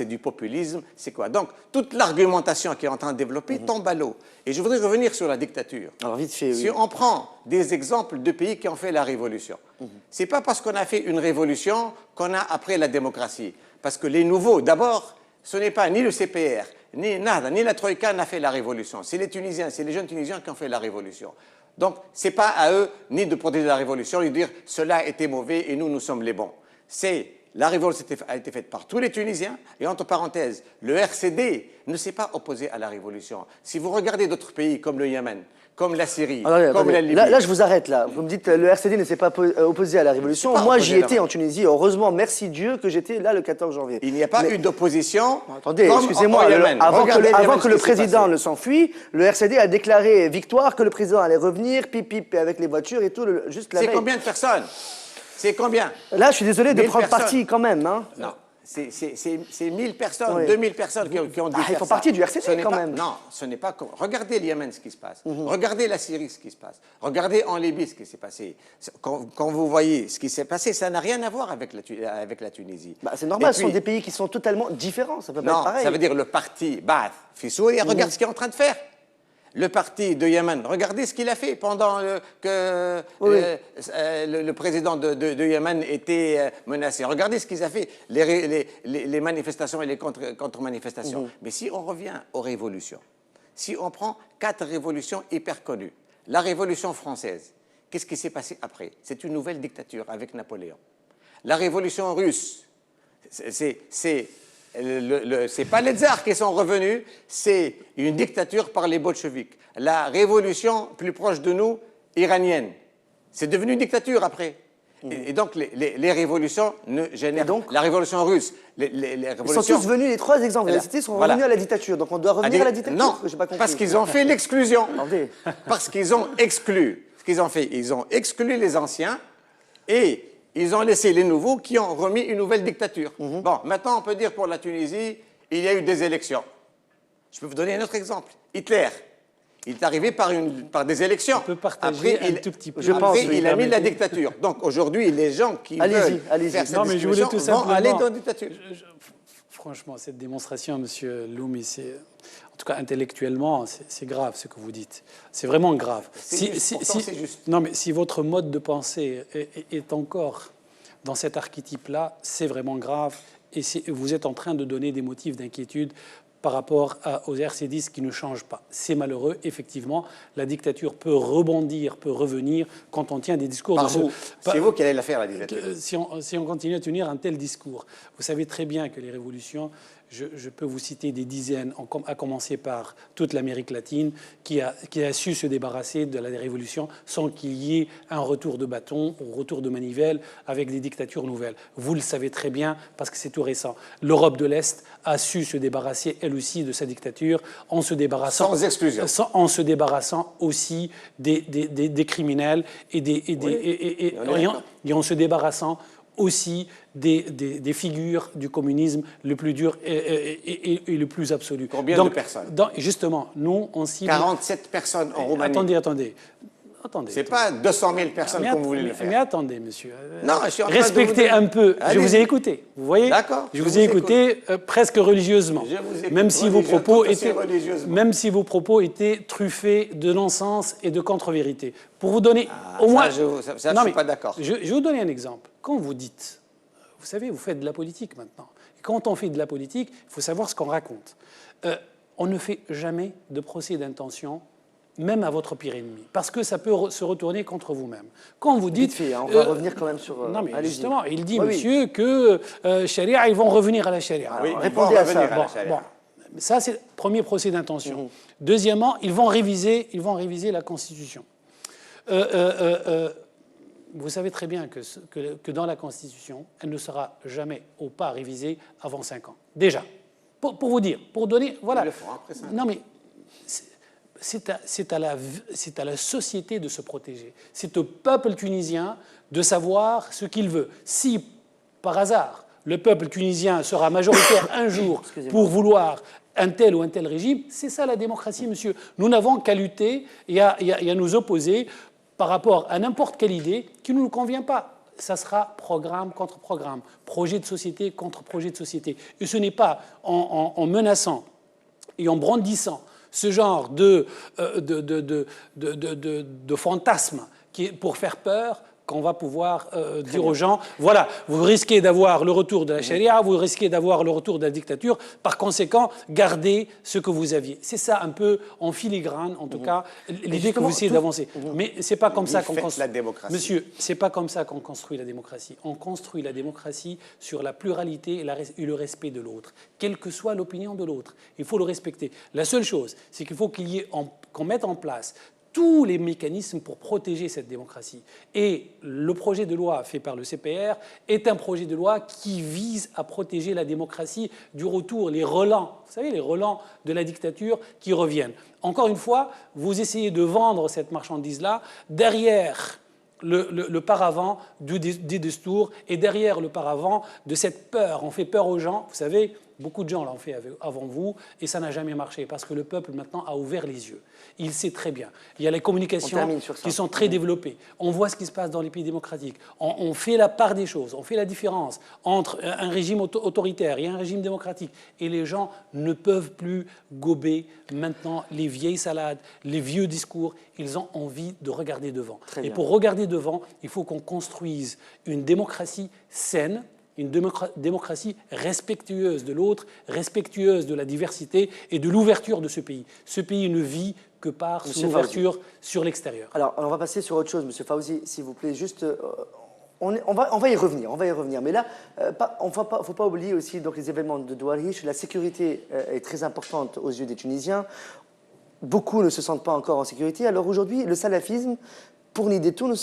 du populisme, c'est quoi? Donc, toute l'argumentation qui est en train de développer tombe à l'eau. Et je voudrais revenir sur la dictature. Alors, vite fait, oui. Si on prend des exemples de pays qui ont fait la révolution, c'est pas parce qu'on a fait une révolution qu'on a après la démocratie. Parce que les nouveaux, d'abord, ce n'est pas ni le CPR, ni la Troïka n'a fait la révolution. C'est les Tunisiens, c'est les jeunes Tunisiens qui ont fait la révolution. Donc, ce n'est pas à eux ni de protéger la révolution, ni de dire « cela était mauvais et nous sommes les bons ». La révolution a été faite par tous les Tunisiens, et entre parenthèses, le RCD ne s'est pas opposé à la révolution. Si vous regardez d'autres pays comme le Yémen, comme la Syrie, comme la Libye... Là, je vous arrête, là. Vous me dites que le RCD ne s'est pas opposé à la révolution. Moi, j'y étais en Tunisie. Heureusement, merci Dieu que j'étais là le 14 janvier. Il n'y a pas eu d'opposition. Attendez, excusez-moi, avant que le président ne s'enfuit, le RCD a déclaré victoire, que le président allait revenir, pip, avec les voitures et tout, juste la veille. C'est combien de personnes? C'est combien? Là, je suis désolé de prendre parti quand même. Hein. Non, c'est 1000 personnes, oui. 2000 personnes qui ont dit ils font partie du RCD quand même. Non, ce n'est pas... Regardez le Yémen, ce qui se passe. Regardez la Syrie, ce qui se passe. Regardez en Libye, ce qui s'est passé. Quand vous voyez ce qui s'est passé, ça n'a rien à voir avec la Tunisie. C'est normal, ce sont des pays qui sont totalement différents. Ça peut pas être pareil. Non, ça veut dire le parti Baath, Fissouria, regarde ce qu'il est en train de faire. Le parti de Yémen, regardez ce qu'il a fait pendant que le président de Yémen était menacé. Regardez ce qu'ils ont fait, les manifestations et les contre-manifestations. Mais si on revient aux révolutions, si on prend 4 révolutions hyper connues, la Révolution française, qu'est-ce qui s'est passé après? C'est une nouvelle dictature avec Napoléon. La Révolution russe, c'est pas les tsars qui sont revenus, c'est une dictature par les bolcheviks. La révolution plus proche de nous, iranienne, c'est devenu une dictature après. Et donc les révolutions ne génèrent... Donc, la révolution russe, les révolutions... Ils sont tous venus, les 3 exemples de la cité sont revenus à la dictature. Donc on doit revenir à la dictature? Non, parce qu'ils ont fait l'exclusion. Parce qu'ils ont exclu. Ce qu'ils ont fait, ils ont exclu les anciens et... ils ont laissé les nouveaux qui ont remis une nouvelle dictature. Bon, maintenant, on peut dire pour la Tunisie, il y a eu des élections. Je peux vous donner un autre exemple. Hitler, il est arrivé par des élections. On peut partager un tout petit peu. Après, il a mis la dictature. Donc, aujourd'hui, les gens qui veulent faire cette discussion vont aller dans la dictature. Franchement, cette démonstration, M. Loumi, c'est... En tout cas, intellectuellement, c'est grave ce que vous dites. C'est vraiment grave. C'est juste. Non, mais si votre mode de pensée est encore dans cet archétype-là, c'est vraiment grave. Et vous êtes en train de donner des motifs d'inquiétude par rapport aux RCDistes qui ne changent pas. C'est malheureux, effectivement. La dictature peut rebondir, peut revenir quand on tient des discours... C'est vous qui allez la faire, la dictature. Si on continue à tenir un tel discours. Vous savez très bien que les révolutions... Je peux vous citer des dizaines, à commencer par toute l'Amérique latine, qui a su se débarrasser de la révolution sans qu'il y ait un retour de bâton ou retour de manivelle avec des dictatures nouvelles. Vous le savez très bien parce que c'est tout récent. L'Europe de l'Est a su se débarrasser, elle aussi, de sa dictature en se débarrassant... Sans exclusion. En se débarrassant aussi des criminels et en se débarrassant aussi des figures du communisme le plus dur et le plus absolu. Combien de personnes? Justement, nous, on cible... 47 personnes en Roumanie. Attendez. attendez. Ce n'est pas 200 000 personnes comme vous voulez le faire. Mais attendez, monsieur. Non, je suis en train respectez un peu. Je vous ai écouté. Vous voyez? D'accord. Je vous ai écouté presque religieusement. Je vous écoute même si vos propos religieusement. même si vos propos étaient truffés de non-sens et de contre-vérité. Pour vous donner au moins. Je ne suis pas d'accord. Je vais vous donner un exemple. Quand vous dites, vous savez, vous faites de la politique maintenant. Et quand on fait de la politique, il faut savoir ce qu'on raconte. On ne fait jamais de procès d'intention, même à votre pire ennemi, parce que ça peut se retourner contre vous-même. Quand vous dites... Vite fait, on va revenir quand même sur... non, mais justement, il dit, oui, monsieur, que charia, ils vont revenir à la charia. Oui, répondez à ça. Bon, ça, c'est le premier procès d'intention. Deuxièmement, ils vont réviser la Constitution. Vous savez très bien que dans la Constitution, elle ne sera jamais ou pas révisée avant 5 ans. Déjà. Pour vous dire, pour donner... Voilà. Ils le feront après 5 ans. Non, mais... C'est à la société de se protéger. C'est au peuple tunisien de savoir ce qu'il veut. Si, par hasard, le peuple tunisien sera majoritaire un jour pour vouloir un tel ou un tel régime, c'est ça la démocratie, monsieur. Nous n'avons qu'à lutter et à nous opposer par rapport à n'importe quelle idée qui ne nous convient pas. Ça sera programme contre programme, projet de société contre projet de société. Et ce n'est pas en menaçant et en brandissant ce genre de fantasme qui est pour faire peur qu'on va pouvoir dire aux gens, voilà, vous risquez d'avoir le retour de la charia, vous risquez d'avoir le retour de la dictature, par conséquent, gardez ce que vous aviez. C'est ça un peu en filigrane, en tout cas, l'idée que vous essayez d'avancer. Mais c'est pas comme ça qu'on construit la démocratie. Monsieur, c'est pas comme ça qu'on construit la démocratie. On construit la démocratie sur la pluralité et le respect de l'autre, quelle que soit l'opinion de l'autre. Il faut le respecter. La seule chose, c'est qu'il faut qu'on mette en place tous les mécanismes pour protéger cette démocratie. Et le projet de loi fait par le CPR est un projet de loi qui vise à protéger la démocratie du retour, les relents, vous savez, les relents de la dictature qui reviennent. Encore une fois, vous essayez de vendre cette marchandise-là derrière le paravent des destours et derrière le paravent de cette peur. On fait peur aux gens, vous savez, beaucoup de gens l'ont fait avant vous et ça n'a jamais marché parce que le peuple maintenant a ouvert les yeux. Il sait très bien. Il y a les communications qui sont très développées. On voit ce qui se passe dans les pays démocratiques. On fait la part des choses. On fait la différence entre un régime autoritaire et un régime démocratique. Et les gens ne peuvent plus gober maintenant les vieilles salades, les vieux discours. Ils ont envie de regarder devant. Et pour regarder devant, il faut qu'on construise une démocratie saine, une démocratie respectueuse de l'autre, respectueuse de la diversité et de l'ouverture de ce pays. Ce pays ne vit que par son ouverture sur l'extérieur. Alors, on va passer sur autre chose, Monsieur Fawzi, s'il vous plaît. Juste, on va y revenir. Mais là, il ne faut pas oublier aussi donc, les événements de Douarich. La sécurité est très importante aux yeux des Tunisiens. Beaucoup ne se sentent pas encore en sécurité. Alors aujourd'hui, le salafisme, pour Nidetoun,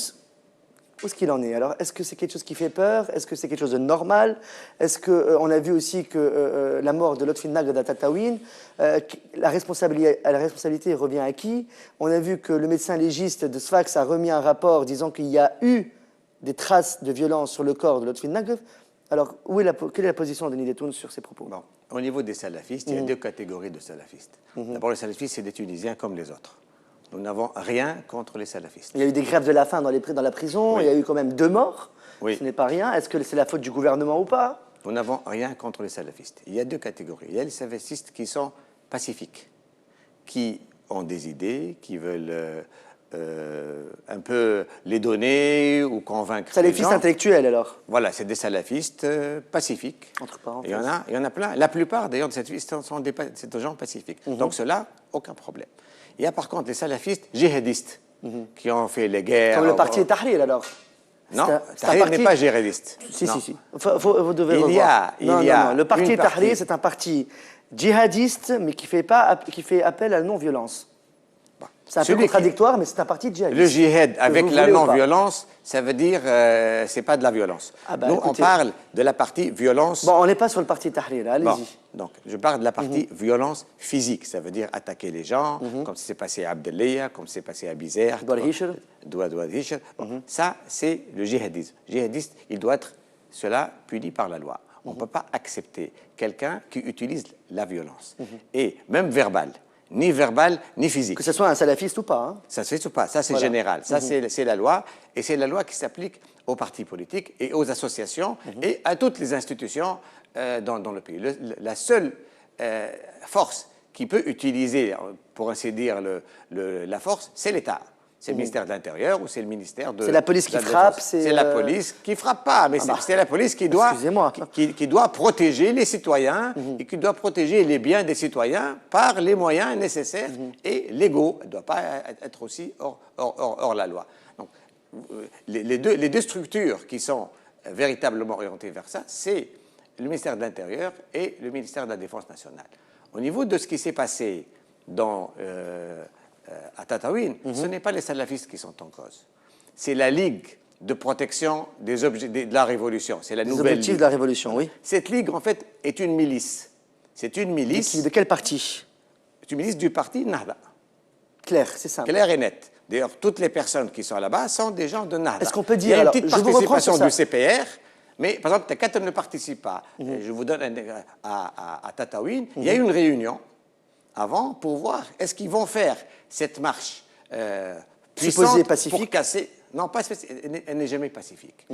où est-ce qu'il en est? Alors, est-ce que c'est quelque chose qui fait peur? Est-ce que c'est quelque chose de normal? Est-ce qu'on a vu aussi que la mort de Lotfi Nagda Tataouine, la responsabilité revient à qui? On a vu que le médecin légiste de Sfax a remis un rapport disant qu'il y a eu des traces de violence sur le corps de Lotfi Nagda. Alors, quelle est la position de Nidetoun sur ces propos? Bon, au niveau des salafistes, il y a deux catégories de salafistes. D'abord, les salafistes, c'est des Tunisiens comme les autres. Nous n'avons rien contre les salafistes. Il y a eu des grèves de la faim dans la prison, il y a eu quand même 2 morts, ce n'est pas rien. Est-ce que c'est la faute du gouvernement ou pas? Nous n'avons rien contre les salafistes. Il y a deux catégories. Il y a les salafistes qui sont pacifiques, qui ont des idées, qui veulent un peu les donner ou convaincre les gens. Salafistes intellectuels alors? Voilà, c'est des salafistes pacifiques. Entre parenthèses. Il y en a plein. La plupart d'ailleurs de ces salafistes sont des gens pacifiques. Donc cela, aucun problème. Il y a par contre les salafistes djihadistes qui ont fait les guerres. Comme le parti Tahrir alors? Non, Tahrir n'est pas djihadiste. Si. Vous devez revoir. Non. Le parti Tahrir, c'est un parti djihadiste, mais qui fait appel à la non-violence. C'est un peu contradictoire, mais c'est un parti djihadiste. Le djihad avec la non-violence, ça veut dire c'est pas de la violence. Nous, on parle de la partie violence. Bon, on n'est pas sur le parti Tahrir, allez-y. Bon, donc, je parle de la partie violence physique, ça veut dire attaquer les gens, comme c'est passé à Abdelleya, comme c'est passé à Bizer. Douad-Hishr. Ça, c'est le djihadisme. Le djihadiste, il doit être puni par la loi. On ne peut pas accepter quelqu'un qui utilise la violence, et même verbale. ni verbal, ni physique. Que ce soit un salafiste ou pas. Hein. Ça se fait ou pas. Ça, c'est Voilà. général. Ça, c'est la loi. Et c'est la loi qui s'applique aux partis politiques et aux associations et à toutes les institutions dans le pays. La seule force qui peut utiliser, pour ainsi dire, la force, c'est l'État. C'est le ministère de l'Intérieur ou c'est le ministère de... C'est la police qui frappe. C'est la police qui frappe pas, mais c'est la police qui doit, qui doit protéger les citoyens et qui doit protéger les biens des citoyens par les moyens nécessaires et légaux. Elle ne doit pas être aussi hors la loi. Donc, les deux structures qui sont véritablement orientées vers ça, c'est le ministère de l'Intérieur et le ministère de la Défense nationale. Au niveau de ce qui s'est passé à Tataouine, ce n'est pas les salafistes qui sont en cause. C'est la Ligue de protection des objets de la Révolution. C'est la nouvelle objectifs Ligue. de la Révolution, oui. Cette Ligue, en fait, est une milice. C'est une milice... De quel parti? C'est une milice du parti Nahda. Clair, c'est simple. Clair et net. D'ailleurs, toutes les personnes qui sont là-bas sont des gens de Nahda. Est-ce qu'on peut dire... Il y a une alors, petite je vous reprends sur participation ça. du CPR, mais par exemple, Takater ne participe pas. Je vous donne à Tataouine, il y a eu une réunion avant pour voir est-ce qu'ils vont faire cette marche puissante pacifique. pour casser... Non, pas elle n'est jamais pacifique.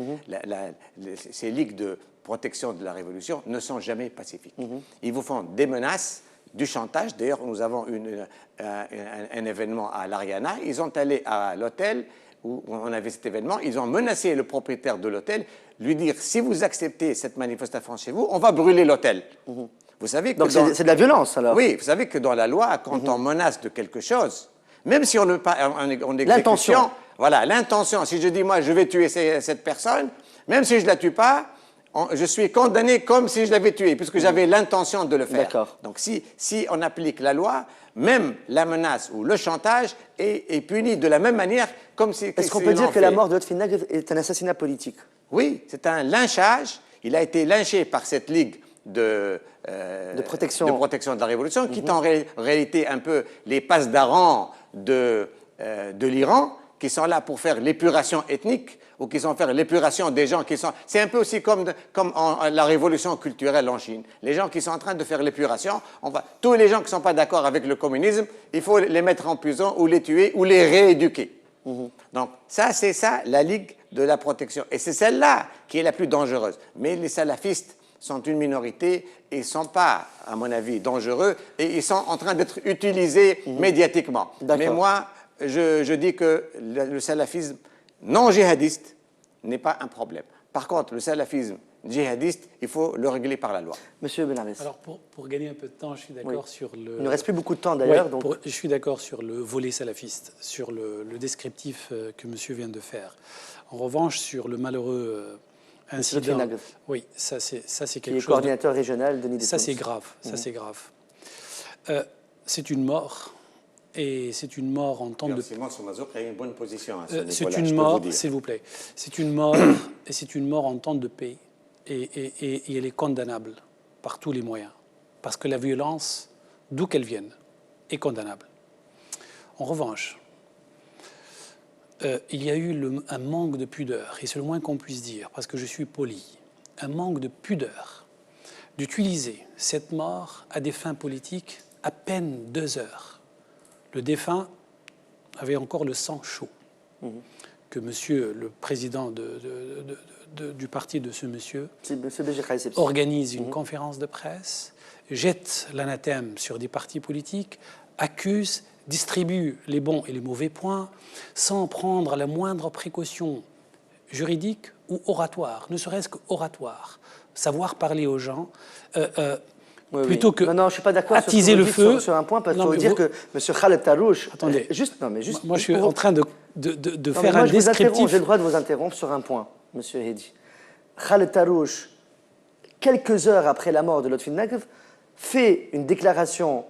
Ces ligues de protection de la Révolution ne sont jamais pacifiques. Ils vous font des menaces, du chantage. D'ailleurs, nous avons un événement à l'Ariana. Ils sont allés à l'hôtel où on avait cet événement. Ils ont menacé le propriétaire de l'hôtel, lui dire si vous acceptez cette manifestation chez vous, on va brûler l'hôtel. Vous savez que donc c'est de la violence, alors? Oui, vous savez que dans la loi, quand on menace de quelque chose, même si on exécution, l'intention. Voilà, l'intention. Si je dis, moi, je vais tuer cette personne, même si je ne la tue pas, je suis condamné comme si je l'avais tué, puisque j'avais l'intention de le faire. D'accord. Donc, si on applique la loi, même la menace ou le chantage est puni de la même manière, comme si... Est-ce qu'on peut dire que la mort de Lotfi Nagrev est un assassinat politique? Oui, c'est un lynchage. Il a été lynché par cette ligue de protection de la Révolution, qui est en réalité un peu les passedarans de l'Iran, qui sont là pour faire l'épuration ethnique ou qui sont faire l'épuration des gens qui sont... C'est un peu aussi comme la révolution culturelle en Chine. Les gens qui sont en train de faire l'épuration, tous les gens qui ne sont pas d'accord avec le communisme, il faut les mettre en prison ou les tuer ou les rééduquer. Donc ça, c'est ça la Ligue de la protection. Et c'est celle-là qui est la plus dangereuse. Mais les salafistes sont une minorité et ne sont pas, à mon avis, dangereux et ils sont en train d'être utilisés médiatiquement. Mais moi, je dis que le salafisme non djihadiste n'est pas un problème. Par contre, le salafisme djihadiste, il faut le régler par la loi. Monsieur Benarès. Alors, pour gagner un peu de temps, je suis d'accord sur le... Il ne reste plus beaucoup de temps, d'ailleurs. Oui, je suis d'accord sur le volet salafiste, sur le descriptif que monsieur vient de faire. En revanche, sur le malheureux incident... Oui, ça c'est quelque chose... Qui est coordinateur régional de Nidé. Ça, c'est grave. Ça, c'est grave. C'est une mort. Et c'est une mort en temps de... Simon Soumazouk a une bonne position à ce niveau-là, c'est une mort, s'il vous plaît. C'est une mort, et c'est une mort en temps de paix. Et elle est condamnable par tous les moyens. Parce que la violence, d'où qu'elle vienne, est condamnable. En revanche, il y a eu un manque de pudeur, et c'est le moins qu'on puisse dire, parce que je suis poli, un manque de pudeur d'utiliser cette mort à des fins politiques à peine 2 heures. Le défunt avait encore le sang chaud. Que monsieur, le président du parti de ce monsieur, organise une conférence de presse, jette l'anathème sur des partis politiques, accuse, distribue les bons et les mauvais points, sans prendre la moindre précaution juridique ou oratoire, ne serait-ce qu'oratoire, savoir parler aux gens, plutôt que non, je suis pas d'accord attiser le feu sur un point, parce qu'il faut dire que M. Khaled Tarouche... Attendez, moi je suis en train de faire un descriptif... J'ai le droit de vous interrompre sur un point, M. Hedi. Khaled Tarouche, quelques heures après la mort de Lotfi Nagrev, fait une déclaration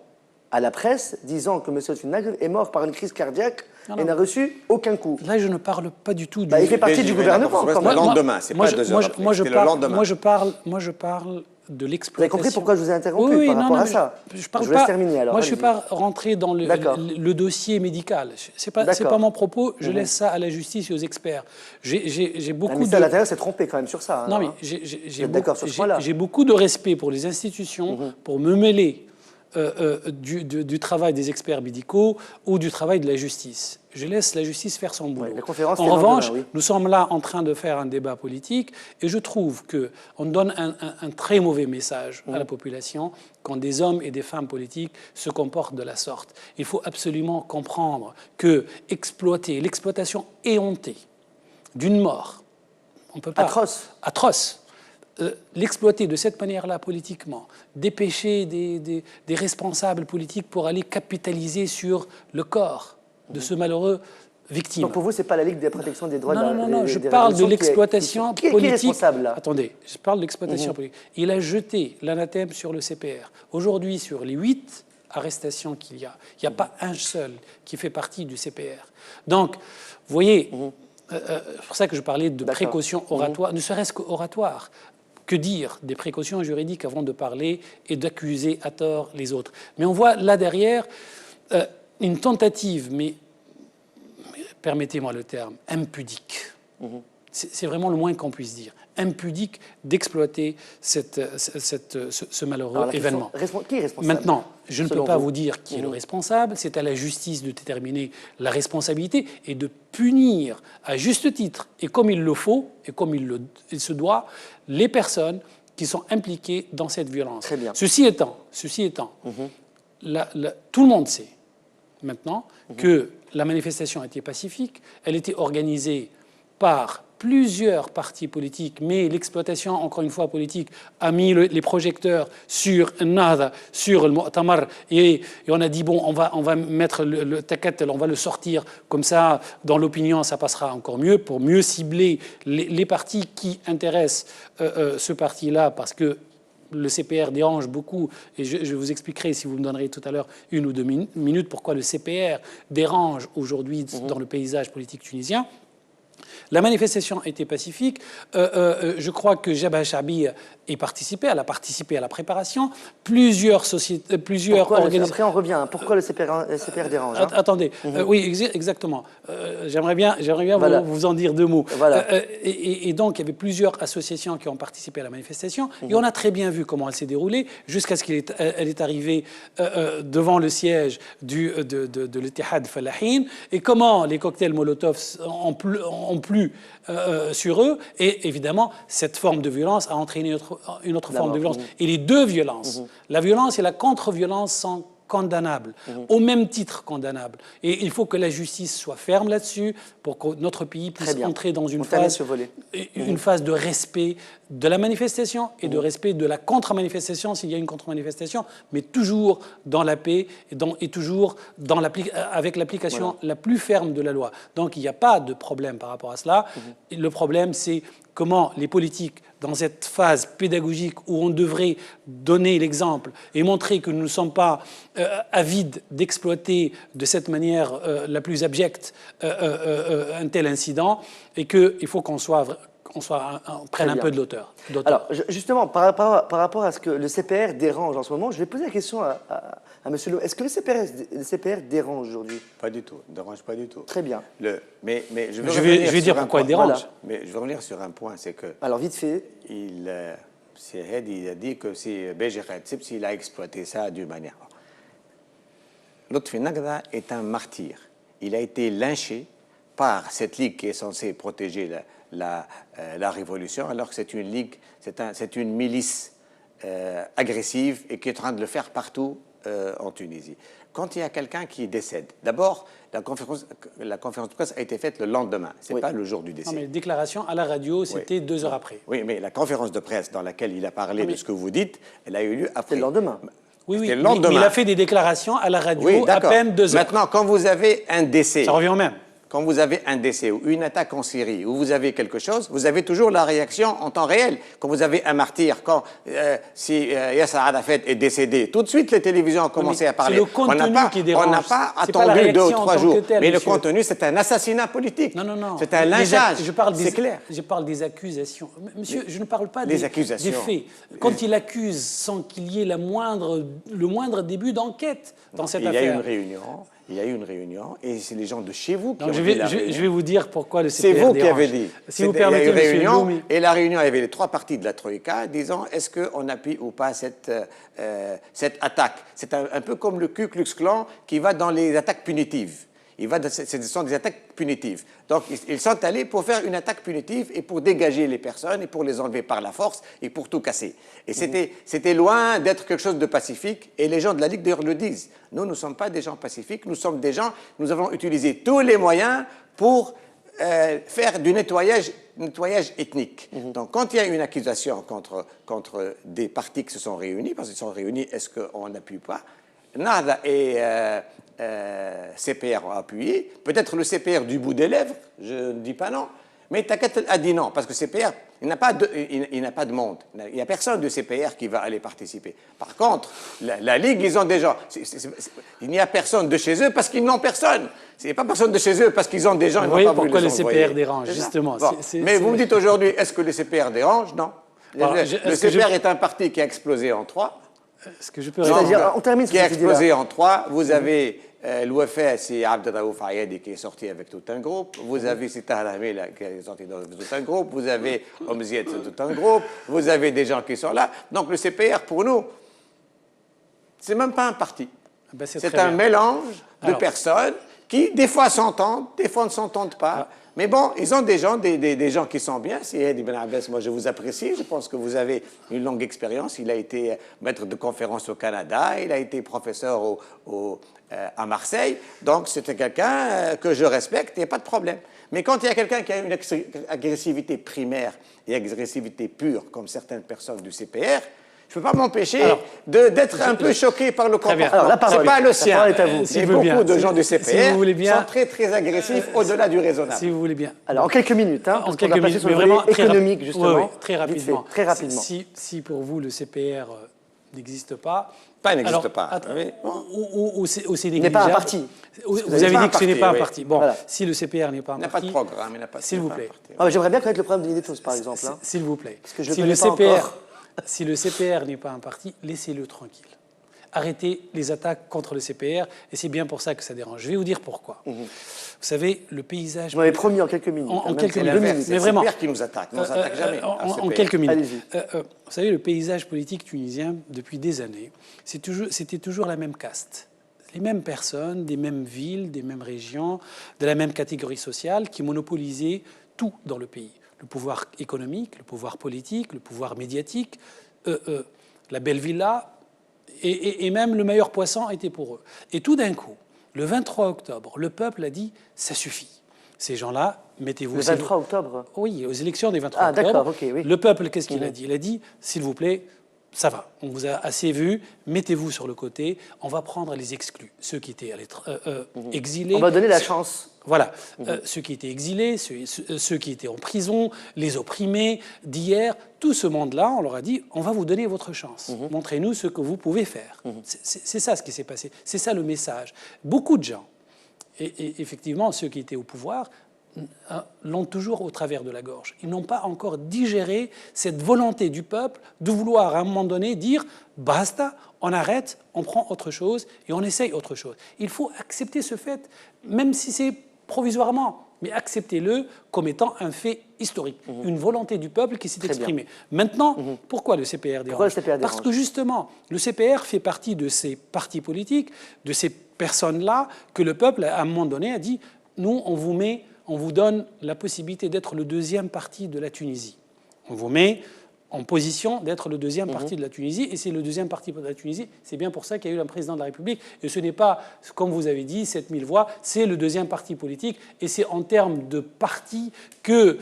à la presse disant que M. Lotfi Nagrev est mort par une crise cardiaque et n'a reçu aucun coup. Là, je ne parle pas du tout du... il fait partie du gouvernement. Le lendemain, c'est pas 2 heures après. C'était le lendemain. Moi, je parle de l'exploitation. Vous avez compris pourquoi je vous ai interrompu par rapport à ça? Je vous laisse terminer, alors. Moi, je ne suis pas rentré dans le dossier médical. Ce n'est pas mon propos. Je laisse ça à la justice et aux experts. J'ai beaucoup Le ministère de l'Intérieur s'est trompé quand même sur ça. Non, mais j'ai beaucoup de respect pour les institutions, pour me mêler du travail des experts médicaux ou du travail de la justice. Je laisse la justice faire son boulot. Ouais, la conférence, en revanche, oui. nous sommes là en train de faire un débat politique et je trouve qu'on donne un très mauvais message à la population quand des hommes et des femmes politiques se comportent de la sorte. Il faut absolument comprendre que l'exploitation éhontée d'une mort, on peut pas, atroce, l'exploiter de cette manière-là politiquement, dépêcher des responsables politiques pour aller capitaliser sur le corps de ce malheureux victime. Donc pour vous, ce n'est pas la Ligue de protection des droits Non, non, non, je parle de l'exploitation politique. Qui est responsable là? Attendez, je parle de l'exploitation politique. Il a jeté l'anathème sur le CPR. Aujourd'hui, sur les 8 arrestations qu'il y a, il n'y a pas un seul qui fait partie du CPR. Donc, vous voyez, c'est pour ça que je parlais de précautions oratoires, ne serait-ce qu'oratoires. Que dire des précautions juridiques avant de parler et d'accuser à tort les autres? Mais on voit là derrière une tentative, mais permettez-moi le terme, impudique. C'est vraiment le moins qu'on puisse dire. Impudique d'exploiter ce malheureux événement. Qui est responsable? Maintenant, je ne peux pas vous dire qui est le responsable. C'est à la justice de déterminer la responsabilité et de punir à juste titre, et comme il le faut, et comme il se doit, les personnes qui sont impliquées dans cette violence. Très bien. Ceci étant, tout le monde sait maintenant que la manifestation était pacifique, elle était organisée par plusieurs partis politiques, mais l'exploitation, encore une fois, politique, a mis les projecteurs sur Nahda, sur le Mu'tamar, et on a dit, bon, on va mettre le Takatel, on va le sortir, comme ça, dans l'opinion, ça passera encore mieux, pour mieux cibler les partis qui intéressent ce parti-là, parce que le CPR dérange beaucoup, et je vous expliquerai, si vous me donnerez tout à l'heure 1 ou 2 minutes, pourquoi le CPR dérange aujourd'hui dans le paysage politique tunisien. La manifestation était pacifique. Je crois que Jabhat Chabi a participé à la préparation. Plusieurs sociétés, plusieurs organisations. Après, on revient. Pourquoi le CPR dérange Attendez. Oui, exactement. J'aimerais bien voilà. vous en dire 2 mots. Voilà. Et donc, il y avait plusieurs associations qui ont participé à la manifestation. Et on a très bien vu comment elle s'est déroulée, jusqu'à ce qu'elle est arrivée devant le siège de l'Ittihad Falahin, et comment les cocktails Molotov ont plu sur eux, et évidemment cette forme de violence a entraîné une autre forme de violence. Et les 2 violences, la violence et la contre-violence, sont condamnables, au même titre condamnables. Et il faut que la justice soit ferme là-dessus pour que notre pays puisse entrer dans une phase de respect de la manifestation et de respect de la contre-manifestation, s'il y a une contre-manifestation, mais toujours dans la paix et toujours avec l'application la plus ferme de la loi. Donc il n'y a pas de problème par rapport à cela. Le problème, c'est comment les politiques, dans cette phase pédagogique où on devrait donner l'exemple et montrer que nous ne sommes pas avides d'exploiter de cette manière la plus abjecte un tel incident, et qu'il faut qu'on prenne un peu de l'auteur. Alors, justement, par rapport à ce que le CPR dérange en ce moment, je vais poser la question à M. Lo. Est-ce que le CPR dérange aujourd'hui? Pas du tout, ne dérange pas du tout. Très bien. Mais je vais dire pourquoi il dérange. Voilà. Mais je vais revenir sur un point, c'est que... Alors, vite fait. Il a dit que c'est Béji Khatib, s'il a exploité ça d'une manière. Lotfi Nagda est un martyr. Il a été lynché par cette ligue qui est censée protéger la révolution, alors que c'est une ligue, c'est une milice agressive et qui est en train de le faire partout en Tunisie. Quand il y a quelqu'un qui décède, d'abord, la conférence de presse a été faite le lendemain, ce n'est pas le jour du décès. Non, mais déclaration à la radio, c'était 2 heures après. Oui, mais la conférence de presse dans laquelle il a parlé de ce que vous dites, elle a eu lieu après. C'est le lendemain. Oui, mais il a fait des déclarations à la radio à peine 2 heures. Maintenant, quand vous avez un décès... Ça revient au même. Quand vous avez un décès ou une attaque en Syrie, ou vous avez quelque chose, vous avez toujours la réaction en temps réel. Quand vous avez un martyr, si Yasser Arafat est décédé, tout de suite les télévisions ont commencé à parler. C'est le contenu qui dérange. On n'a pas attendu 2 ou 3 jours. Mais le contenu, c'est un assassinat politique. Non. C'est un lynchage. C'est clair. Je parle des accusations. Monsieur, je ne parle pas des accusations. Des faits. Quand il accuse sans qu'il y ait le moindre début d'enquête dans cette affaire. Il y a une réunion. il y a eu une réunion et c'est les gens de chez vous qui Donc ont je dit la réunion. vais, je vais vous dire pourquoi le C'est CPR vous qui dérange. avez dit. Si vous Il y a permettez, eu monsieur réunion Loumi. et la réunion, il y avait les trois parties de la Troïka disant est-ce qu'on appuie ou pas cette attaque. C'est un peu comme le Ku Klux Klan qui va dans les attaques punitives. Ce sont des attaques punitives. Donc, ils sont allés pour faire une attaque punitive et pour dégager les personnes et pour les enlever par la force et pour tout casser. Et c'était loin d'être quelque chose de pacifique. Et les gens de la Ligue, d'ailleurs, le disent. Nous ne sommes pas des gens pacifiques. Nous sommes des gens, nous avons utilisé tous les moyens pour faire du nettoyage ethnique. Donc, quand il y a une accusation contre des partis qui se sont réunis, parce qu'ils sont réunis, est-ce qu'on n'appuie pas? Nahda et CPR ont appuyé. Peut-être le CPR du bout des lèvres, je ne dis pas non. Mais Takat a dit non, parce que CPR, il n'a pas de monde. Il n'y a personne de CPR qui va aller participer. Par contre, la Ligue, ils ont des gens. Il n'y a personne de chez eux parce qu'ils n'ont personne. Il n'y a pas personne de chez eux parce qu'ils ont des gens. Oui, pourquoi le CPR dérange, justement. Bon. Mais vous me dites aujourd'hui, est-ce que le CPR dérange? Non. Le CPR est un parti qui a explosé en trois. Est-ce que je peux C'est-à-dire, on termine qui a explosé en trois. Vous avez l'OFS, c'est Abdelraouf Ayadi qui est sorti avec tout un groupe. Vous avez Sita Al-Hamil qui est sorti avec tout un groupe. Vous avez Omziet, c'est tout un groupe. Vous avez des gens qui sont là. Donc le CPR, pour nous, c'est même pas un parti. Ben, c'est un mélange de personnes qui, des fois, s'entendent, des fois ne s'entendent pas. Mais bon, ils ont des gens qui sont bien. Si Hedi Ben Abbas, moi je vous apprécie, je pense que vous avez une longue expérience. Il a été maître de conférence au Canada, il a été professeur à Marseille. Donc c'était quelqu'un que je respecte, il n'y a pas de problème. Mais quand il y a quelqu'un qui a une agressivité primaire et agressivité pure, comme certaines personnes du CPR, je ne peux pas m'empêcher d'être un peu choqué par le comportement. Ce n'est pas le sien. Et beaucoup de gens du CPR sont très, très agressifs au-delà du raisonnable. Si vous voulez bien. Alors, en quelques minutes, hein, en quelques minutes, mais vraiment économique, justement. Oui, très rapidement. Très rapidement. Si pour vous, le CPR n'existe pas... n'existe pas. Ou c'est négligeable. Il n'est pas un parti. Vous avez dit que ce n'est pas un parti. Bon, si le CPR n'est pas un parti... Il n'a pas de programme, il n'a pas de... S'il vous plaît. J'aimerais bien connaître le problème de l'idée par exemple. S'il vous plaît. Parce que je ne le connais pas encore. Si le CPR n'est pas un parti, laissez-le tranquille. Arrêtez les attaques contre le CPR, et c'est bien pour ça que ça dérange. Je vais vous dire pourquoi. Vous savez, le paysage... Vous m'avez promis en quelques minutes. En quelques minutes, mais vraiment. C'est le CPR qui nous attaque, on ne s'attaque jamais. En quelques minutes. Vous savez, le paysage politique tunisien, depuis des années, c'était toujours la même caste. Les mêmes personnes, des mêmes villes, des mêmes régions, de la même catégorie sociale, qui monopolisaient tout dans le pays. Le pouvoir économique, le pouvoir politique, le pouvoir médiatique, la belle villa, et même le meilleur poisson était pour eux. Et tout d'un coup, le 23 octobre, le peuple a dit « ça suffit ». Ces gens-là, mettez-vous... Le 23 octobre? Oui, aux élections des 23 octobre. D'accord, ok, oui. Le peuple, qu'est-ce qu'il a dit? Il a dit « s'il vous plaît, ça va, on vous a assez vu, mettez-vous sur le côté, on va prendre les exclus, ceux qui étaient exilés. » On va donner la chance. Voilà, ceux qui étaient exilés, ceux qui étaient en prison, les opprimés d'hier, tout ce monde-là, on leur a dit, on va vous donner votre chance. Montrez-nous ce que vous pouvez faire. C'est ça ce qui s'est passé, c'est ça le message. Beaucoup de gens, et effectivement ceux qui étaient au pouvoir, l'ont toujours au travers de la gorge. Ils n'ont pas encore digéré cette volonté du peuple de vouloir à un moment donné dire « basta, on arrête, on prend autre chose et on essaye autre chose ». Il faut accepter ce fait, même si c'est provisoirement, mais acceptez-le comme étant un fait historique, une volonté du peuple qui s'est exprimée. Maintenant, pourquoi le CPR dérange? Parce que justement, le CPR fait partie de ces partis politiques, de ces personnes-là que le peuple, à un moment donné, a dit « nous, on vous donne la possibilité d'être le deuxième parti de la Tunisie. On vous met en position d'être le deuxième parti de la Tunisie, et c'est le deuxième parti de la Tunisie, c'est bien pour ça qu'il y a eu un président de la République, et ce n'est pas, comme vous avez dit, 7000 voix, c'est le deuxième parti politique, et c'est en termes de parti que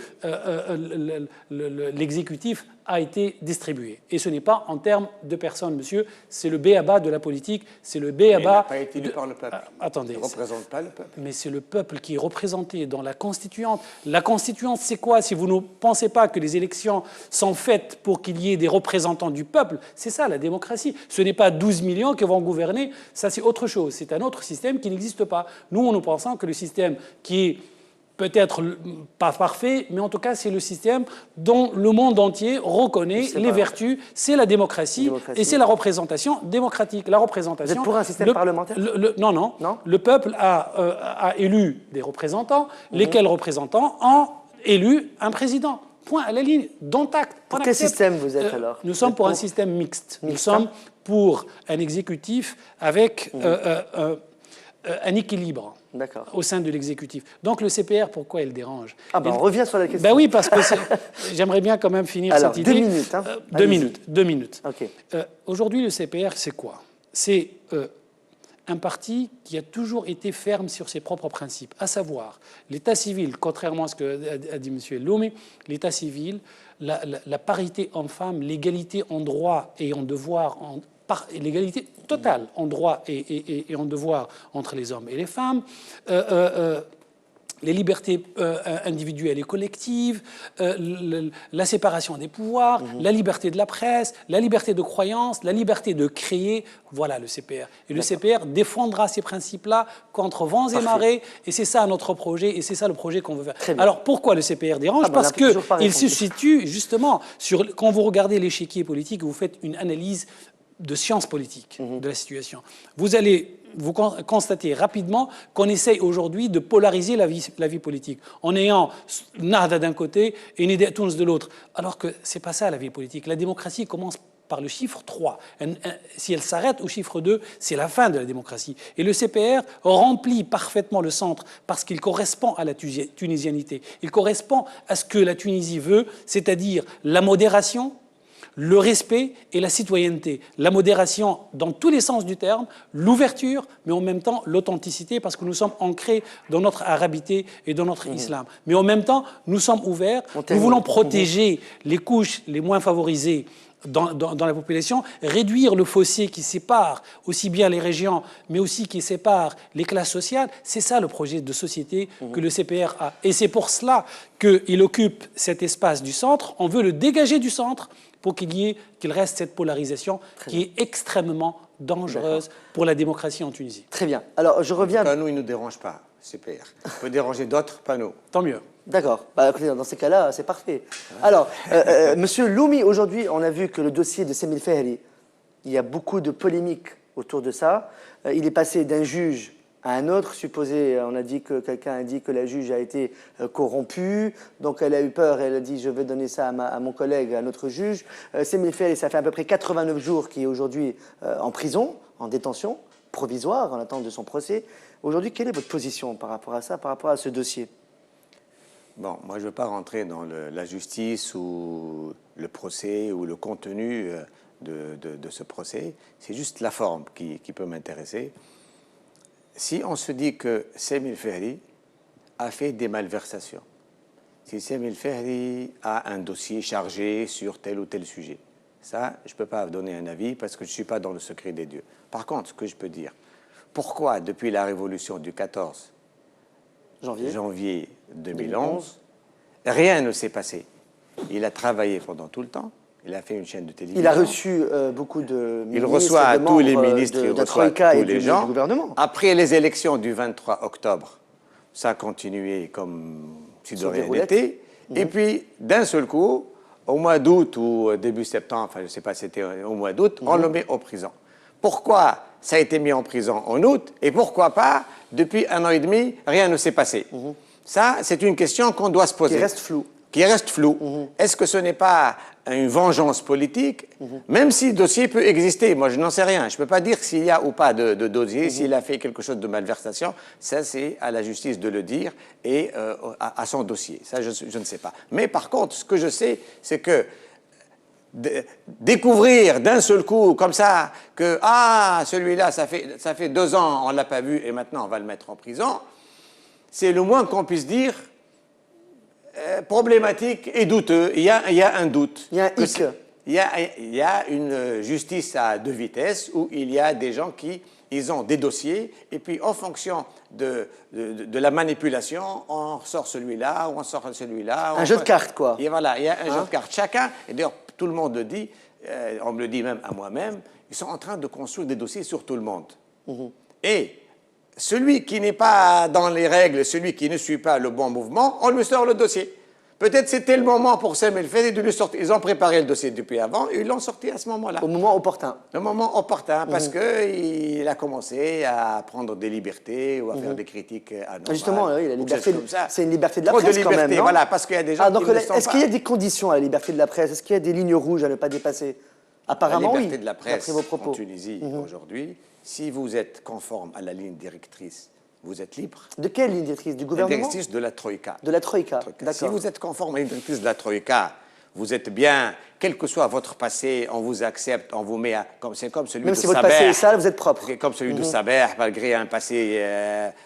l'exécutif a été distribué. Et ce n'est pas en termes de personnes, monsieur, c'est le b.a.-ba de la politique, c'est le b.a.-ba... Il n'a pas été élu par le peuple. Attendez. Il ne représente pas le peuple. Mais c'est le peuple qui est représenté dans la constituante. La constituante, c'est quoi? Si vous ne pensez pas que les élections sont faites pour qu'il y ait des représentants du peuple, c'est ça la démocratie. Ce n'est pas 12 millions qui vont gouverner, ça c'est autre chose. C'est un autre système qui n'existe pas. Nous pensons que le système qui est peut-être pas parfait, mais en tout cas, c'est le système dont le monde entier reconnaît les vertus. C'est la démocratie et c'est la représentation démocratique. La représentation. Vous êtes pour un système parlementaire? Non, non, non. Le peuple a élu des représentants, lesquels représentants ont élu un président. Point à la ligne, dont acte. Pour quel système vous êtes alors? Nous sommes pour un système mixte. Nous sommes pour un exécutif avec un équilibre au sein de l'exécutif. Donc le CPR, pourquoi il dérange? Ah ben on revient sur la question. Ben oui, parce que j'aimerais bien quand même finir alors, cette idée. 2 minutes. Hein. 2 minutes. Okay. Aujourd'hui, le CPR, c'est quoi? C'est un parti qui a toujours été ferme sur ses propres principes, à savoir l'état civil, contrairement à ce qu'a dit M. Elloumi, l'état civil, la parité homme-femme, l'égalité en droit et en devoir, l'égalité totale en droit et en devoir entre les hommes et les femmes, les libertés individuelles et collectives, la séparation des pouvoirs, la liberté de la presse, la liberté de croyance, la liberté de créer. Voilà le CPR. Et le CPR défendra ces principes-là contre vents et marées. Et c'est ça notre projet, et c'est ça le projet qu'on veut faire. Alors pourquoi le CPR dérange? Parce qu'il se situe justement sur... Quand vous regardez l'échiquier politique, vous faites une analyse de science politique de la situation. Vous allez vous constatez rapidement qu'on essaye aujourd'hui de polariser la vie politique, en ayant Nahda d'un côté et Nida Tounes de l'autre. Alors que ce n'est pas ça la vie politique. La démocratie commence par le chiffre 3. Si elle s'arrête au chiffre 2, c'est la fin de la démocratie. Et le CPR remplit parfaitement le centre parce qu'il correspond à la tunisianité. Il correspond à ce que la Tunisie veut, c'est-à-dire la modération, le respect et la citoyenneté. La modération dans tous les sens du terme, l'ouverture, mais en même temps l'authenticité, parce que nous sommes ancrés dans notre arabité et dans notre islam. Mais en même temps, nous sommes ouverts, nous voulons protéger les couches les moins favorisées dans la population, réduire le fossé qui sépare aussi bien les régions, mais aussi qui sépare les classes sociales. C'est ça le projet de société que le CPR a. Et c'est pour cela qu'il occupe cet espace du centre. On veut le dégager du centre pour qu'il reste cette polarisation qui est extrêmement dangereuse pour la démocratie en Tunisie. Très bien. Alors, je reviens... Nous, il ne nous dérange pas, CPR. Il peut déranger d'autres, pas nous. Tant mieux. D'accord. Bah, dans ces cas-là, c'est parfait. Alors, Monsieur Loumi, aujourd'hui, on a vu que le dossier de Semil Fehri, il y a beaucoup de polémiques autour de ça. Il est passé d'un juge à un autre, supposé, on a dit que quelqu'un a dit que la juge a été corrompue, donc elle a eu peur, elle a dit je vais donner ça à mon collègue, à notre juge. Semil Fehri, ça fait à peu près 89 jours qu'il est aujourd'hui en prison, en détention provisoire, en attente de son procès. Aujourd'hui, quelle est votre position par rapport à ça, par rapport à ce dossier? Bon, moi je ne veux pas rentrer dans la justice ou le procès ou le contenu de ce procès, c'est juste la forme qui peut m'intéresser. Si on se dit que Semil Fehri a fait des malversations, si Semil Fehri a un dossier chargé sur tel ou tel sujet, ça, je ne peux pas donner un avis parce que je ne suis pas dans le secret des dieux. Par contre, ce que je peux dire, pourquoi depuis la révolution du 14 janvier 2011, rien ne s'est passé? Il a travaillé pendant tout le temps. Il a fait une chaîne de télévision. Il a reçu beaucoup de ministres. Il reçoit tous les ministres, il reçoit tous les gens. Du gouvernement. Après les élections du 23 octobre, ça a continué comme si de rien n'était. Et puis, d'un seul coup, au mois d'août ou début septembre, enfin je ne sais pas, c'était au mois d'août, on le met en prison. Pourquoi ça a été mis en prison en août et pourquoi pas, depuis 1 an et demi, rien ne s'est passé? Ça, c'est une question qu'on doit se poser. Qui reste floue. Qui reste flou. Est-ce que ce n'est pas une vengeance politique, même si le dossier peut exister? Moi, je n'en sais rien. Je ne peux pas dire s'il y a ou pas de dossier, s'il a fait quelque chose de malversation. Ça, c'est à la justice de le dire et à son dossier. Ça, je ne sais pas. Mais par contre, ce que je sais, c'est que découvrir d'un seul coup, comme ça, que celui-là, ça fait 2 ans, on ne l'a pas vu et maintenant on va le mettre en prison, c'est le moins qu'on puisse dire problématique et douteux. Il y a un doute. Il y a un hic. Il y a une justice à 2 vitesses où il y a des gens qui ont des dossiers et puis en fonction de la manipulation, on sort celui-là ou on sort celui-là. Un jeu de cartes, quoi. Et voilà, il y a un jeu de cartes. Chacun, et d'ailleurs tout le monde le dit, on me le dit même à moi-même, ils sont en train de construire des dossiers sur tout le monde. Et celui qui n'est pas dans les règles, celui qui ne suit pas le bon mouvement, on lui sort le dossier. Peut-être c'était le moment pour Sam El-Fadi de lui sortir. Ils ont préparé le dossier depuis avant et ils l'ont sorti à ce moment-là. Au moment opportun. Le moment opportun, parce qu'il a commencé à prendre des libertés ou à faire des critiques anormales. Justement, oui, la liberté, c'est une liberté de la presse quand même, non? Voilà, parce qu'il y a des gens qui ne le sont pas. Est-ce qu'il y a des conditions à la liberté de la presse? Est-ce qu'il y a des lignes rouges à ne pas dépasser? Apparemment, oui. La liberté de la presse vos propos. en Tunisie aujourd'hui, si vous êtes conforme à la ligne directrice, vous êtes libre. De quelle ligne directrice? Du gouvernement? La directrice de la Troïka. De la Troïka, d'accord. Si vous êtes conforme à la ligne directrice de la Troïka, vous êtes bien, quel que soit votre passé, on vous accepte, on vous met à... C'est comme celui de Même si Saber. votre passé est sale, vous êtes propre. Comme celui de Saber, malgré un passé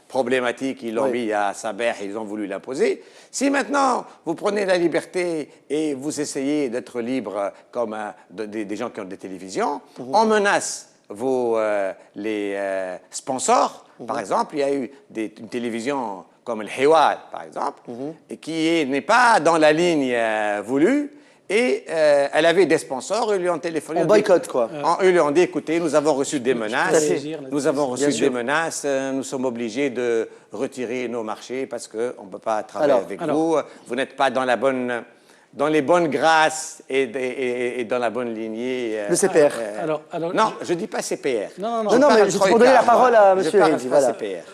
problématique, ils l'ont mis à Saber, ils ont voulu l'imposer. Si maintenant, vous prenez la liberté et vous essayez d'être libre comme des gens qui ont des télévisions, on menace les sponsors. Par exemple, il y a eu une télévision comme le Hiwal, par exemple, et qui n'est pas dans la ligne voulue, et elle avait des sponsors, ils lui ont téléphoné. On boycotte, quoi. Ils lui ont dit, écoutez, nous avons reçu des menaces, nous sommes obligés de retirer nos marchés parce qu'on ne peut pas travailler avec vous, vous n'êtes pas dans les bonnes grâces et dans la bonne lignée. Le CPR. Non, je ne dis pas CPR. Non, mais c'est pour donner la parole à M. Hérédi. Voilà. CPR.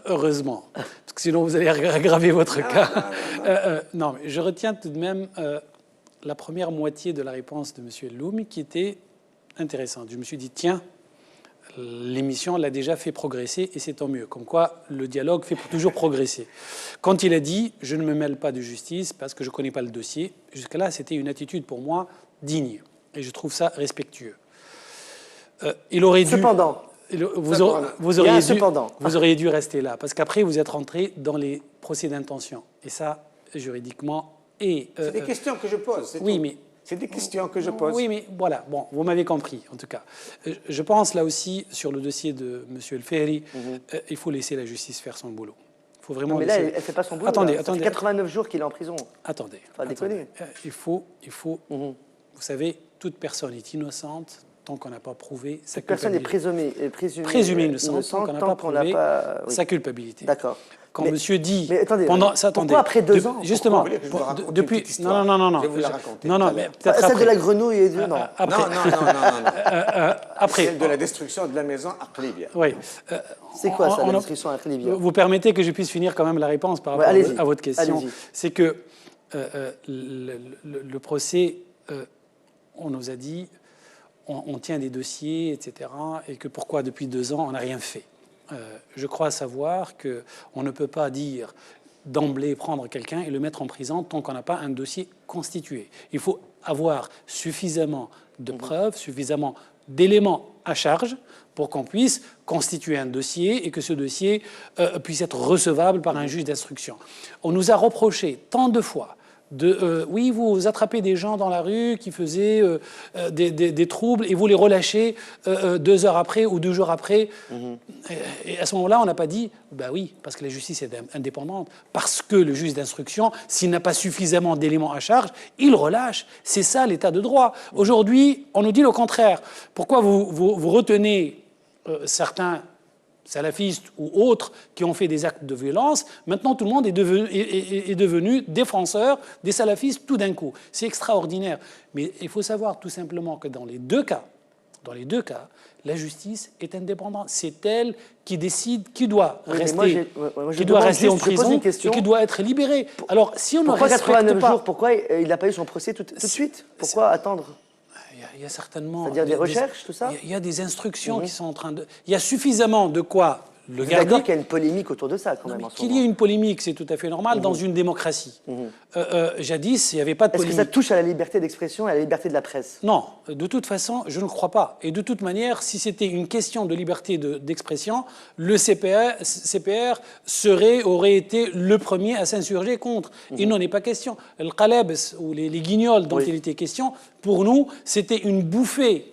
Heureusement, parce que sinon vous allez aggraver votre cas. Non, mais je retiens tout de même la première moitié de la réponse de M. Elloumi qui était intéressante. Je me suis dit, tiens, l'émission l'a déjà fait progresser et c'est tant mieux. Comme quoi, le dialogue fait toujours progresser. Quand il a dit « je ne me mêle pas de justice parce que je ne connais pas le dossier », jusque-là, c'était une attitude pour moi digne. Et je trouve ça respectueux. Il aurait dû... Cependant... Vous auriez dû rester là. Parce qu'après, vous êtes rentré dans les procès d'intention. Et ça, juridiquement... c'est des questions que je pose. Oui, mais... C'est des questions que je pose. Oui, mais voilà, bon, vous m'avez compris, en tout cas. Je pense, là aussi, sur le dossier de M. El-Fehri, il faut laisser la justice faire son boulot. Il faut vraiment mais là, elle ne fait pas son boulot. Attendez. Ça fait 89 jours qu'il est en prison. Attendez. Pas déconner. Il faut vous savez, toute personne est innocente tant qu'on n'a pas prouvé sa culpabilité. Personne est présumée innocente tant qu'on n'a pas prouvé sa culpabilité. D'accord. Quand monsieur dit... Mais attendez, pourquoi après 2 ans? Justement, depuis... Non. Je vais vous la raconter. Non, mais peut-être celle de la grenouille et non. Non. Après. Celle de la destruction de la maison à Libya. Oui. C'est quoi ça, la destruction à Libya? Vous permettez que je puisse finir quand même la réponse par rapport à votre question. C'est que le procès, on nous a dit, on tient des dossiers, etc., et que pourquoi depuis 2 ans, on n'a rien fait. Je crois savoir qu'on ne peut pas dire d'emblée prendre quelqu'un et le mettre en prison tant qu'on n'a pas un dossier constitué. Il faut avoir suffisamment de preuves, suffisamment d'éléments à charge pour qu'on puisse constituer un dossier et que ce dossier puisse être recevable par un juge d'instruction. On nous a reproché tant de fois oui, vous attrapez des gens dans la rue qui faisaient des troubles et vous les relâchez 2 heures après ou 2 jours après. Et à ce moment-là, on n'a pas dit, bah oui, parce que la justice est indépendante, parce que le juge d'instruction, s'il n'a pas suffisamment d'éléments à charge, il relâche. C'est ça l'état de droit. Aujourd'hui, on nous dit le contraire. Pourquoi vous retenez certains salafistes ou autres qui ont fait des actes de violence, maintenant tout le monde est devenu défenseur des salafistes tout d'un coup. C'est extraordinaire. Mais il faut savoir tout simplement que dans les deux cas, la justice est indépendante. C'est elle qui décide qui doit rester en prison et qui doit être libéré. Alors, si on ne respecte 89 pas... jours, pourquoi il n'a pas eu son procès tout de suite? Pourquoi attendre? Il y a certainement... C'est-à-dire des recherches, tout ça? Il y a des instructions qui sont en train de... Il y a suffisamment de quoi le garder. D'accord qu'il y a une polémique autour de ça, quand même, en ce moment. Qu'il y ait une polémique, c'est tout à fait normal dans une démocratie. Jadis, il n'y avait pas de polémique. Est-ce que ça touche à la liberté d'expression et à la liberté de la presse? Non, de toute façon, je ne crois pas. Et de toute manière, si c'était une question de liberté d'expression, le CPR aurait été le premier à s'insurger contre. Il n'en est pas question. Le qalabs ou les guignols dont il était question, pour nous, c'était une bouffée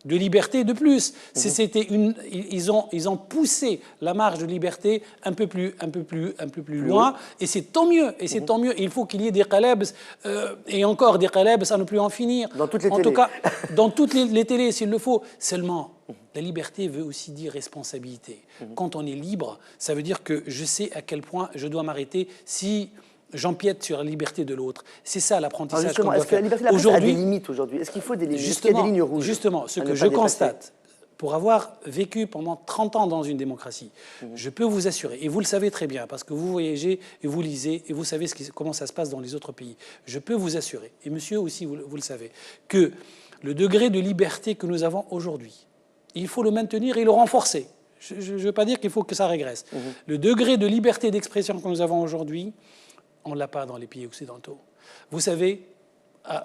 de liberté de plus. Ils ont poussé la marge de liberté un peu plus loin, et c'est tant mieux. Et c'est tant mieux. Il faut qu'il y ait des qalabs et encore des qalabs à ne plus en finir. Dans toutes les télés. En tout cas, dans toutes les télés, s'il le faut. Seulement, La liberté veut aussi dire responsabilité. Quand on est libre, ça veut dire que je sais à quel point je dois m'arrêter si j'empiète sur la liberté de l'autre. C'est ça l'apprentissage qu'on doit est-ce que la faire. liberté de la presse a des limites aujourd'hui? Est-ce qu'il faut des limites? Est-ce qu'il y a des lignes rouges Justement, ce à ne que pas je dépasser? constate, pour avoir vécu pendant 30 ans dans une démocratie, je peux vous assurer, et vous le savez très bien, parce que vous voyagez et vous lisez, et vous savez comment ça se passe dans les autres pays, je peux vous assurer, et monsieur aussi, vous le savez, que le degré de liberté que nous avons aujourd'hui, il faut le maintenir et le renforcer. Je ne veux pas dire qu'il faut que ça régresse. Le degré de liberté d'expression que nous avons aujourd'hui, on ne l'a pas dans les pays occidentaux. Vous savez,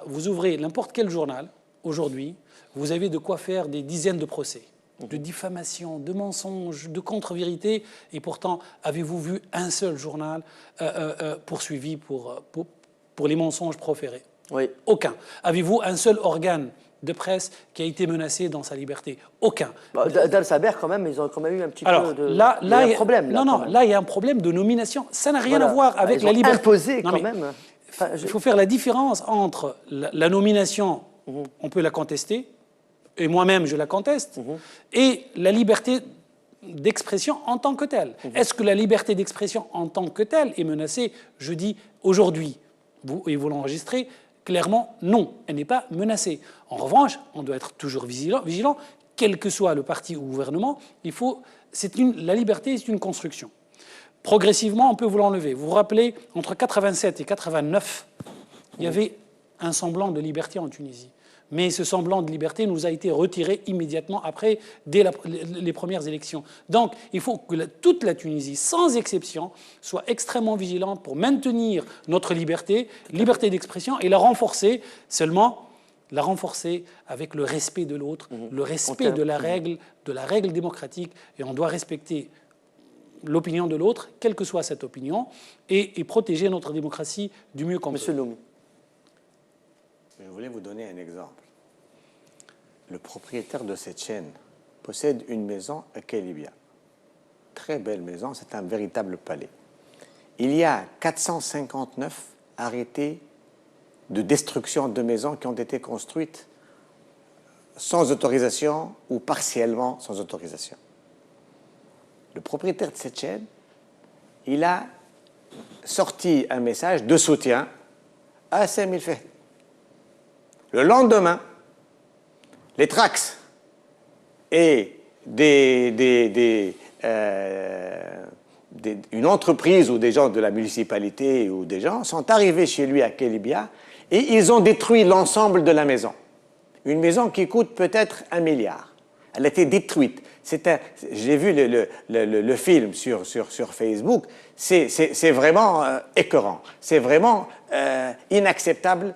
vous ouvrez n'importe quel journal, aujourd'hui, vous avez de quoi faire des dizaines de procès, de diffamation, de mensonges, de contre-vérité, et pourtant, avez-vous vu un seul journal poursuivi pour les mensonges proférés? Oui. Aucun. Avez-vous un seul organe de presse qui a été menacé dans sa liberté? Aucun. Dal Saber, quand même, ils ont quand même eu un petit Alors, peu de là, il y a un problème. Là, il y a un problème de nomination. Ça n'a rien à voir avec la liberté. Imposé quand même. Enfin, il faut faire la différence entre la nomination, on peut la contester, et moi-même je la conteste, et la liberté d'expression en tant que telle. Est-ce que la liberté d'expression en tant que telle est menacée? Je dis aujourd'hui, et vous l'enregistrez, clairement non, elle n'est pas menacée. En revanche, on doit être toujours vigilant, quel que soit le parti ou le gouvernement, la liberté est une construction. Progressivement, on peut vous l'enlever. Vous vous rappelez, entre 87 et 89, il y avait un semblant de liberté en Tunisie. Mais ce semblant de liberté nous a été retiré immédiatement après, dès les premières élections. Donc, il faut que toute la Tunisie, sans exception, soit extrêmement vigilante pour maintenir notre liberté d'expression et la renforcer, seulement la renforcer avec le respect de l'autre, le respect de la règle démocratique, et on doit respecter l'opinion de l'autre, quelle que soit cette opinion, et protéger notre démocratie du mieux qu'on peut. Monsieur Lomi. Je voulais vous donner un exemple. Le propriétaire de cette chaîne possède une maison à Kelibia. Très belle maison, c'est un véritable palais. Il y a 459 arrêtés de destruction de maisons qui ont été construites sans autorisation ou partiellement sans autorisation. Le propriétaire de cette chaîne, il a sorti un message de soutien à Samir Fehd. Le lendemain, les Trax et une entreprise ou des gens de la municipalité ou des gens sont arrivés chez lui à Kelibia et ils ont détruit l'ensemble de la maison. Une maison qui coûte peut-être 1 milliard. Elle a été détruite. J'ai vu le film sur Facebook. C'est vraiment écœurant. C'est vraiment inacceptable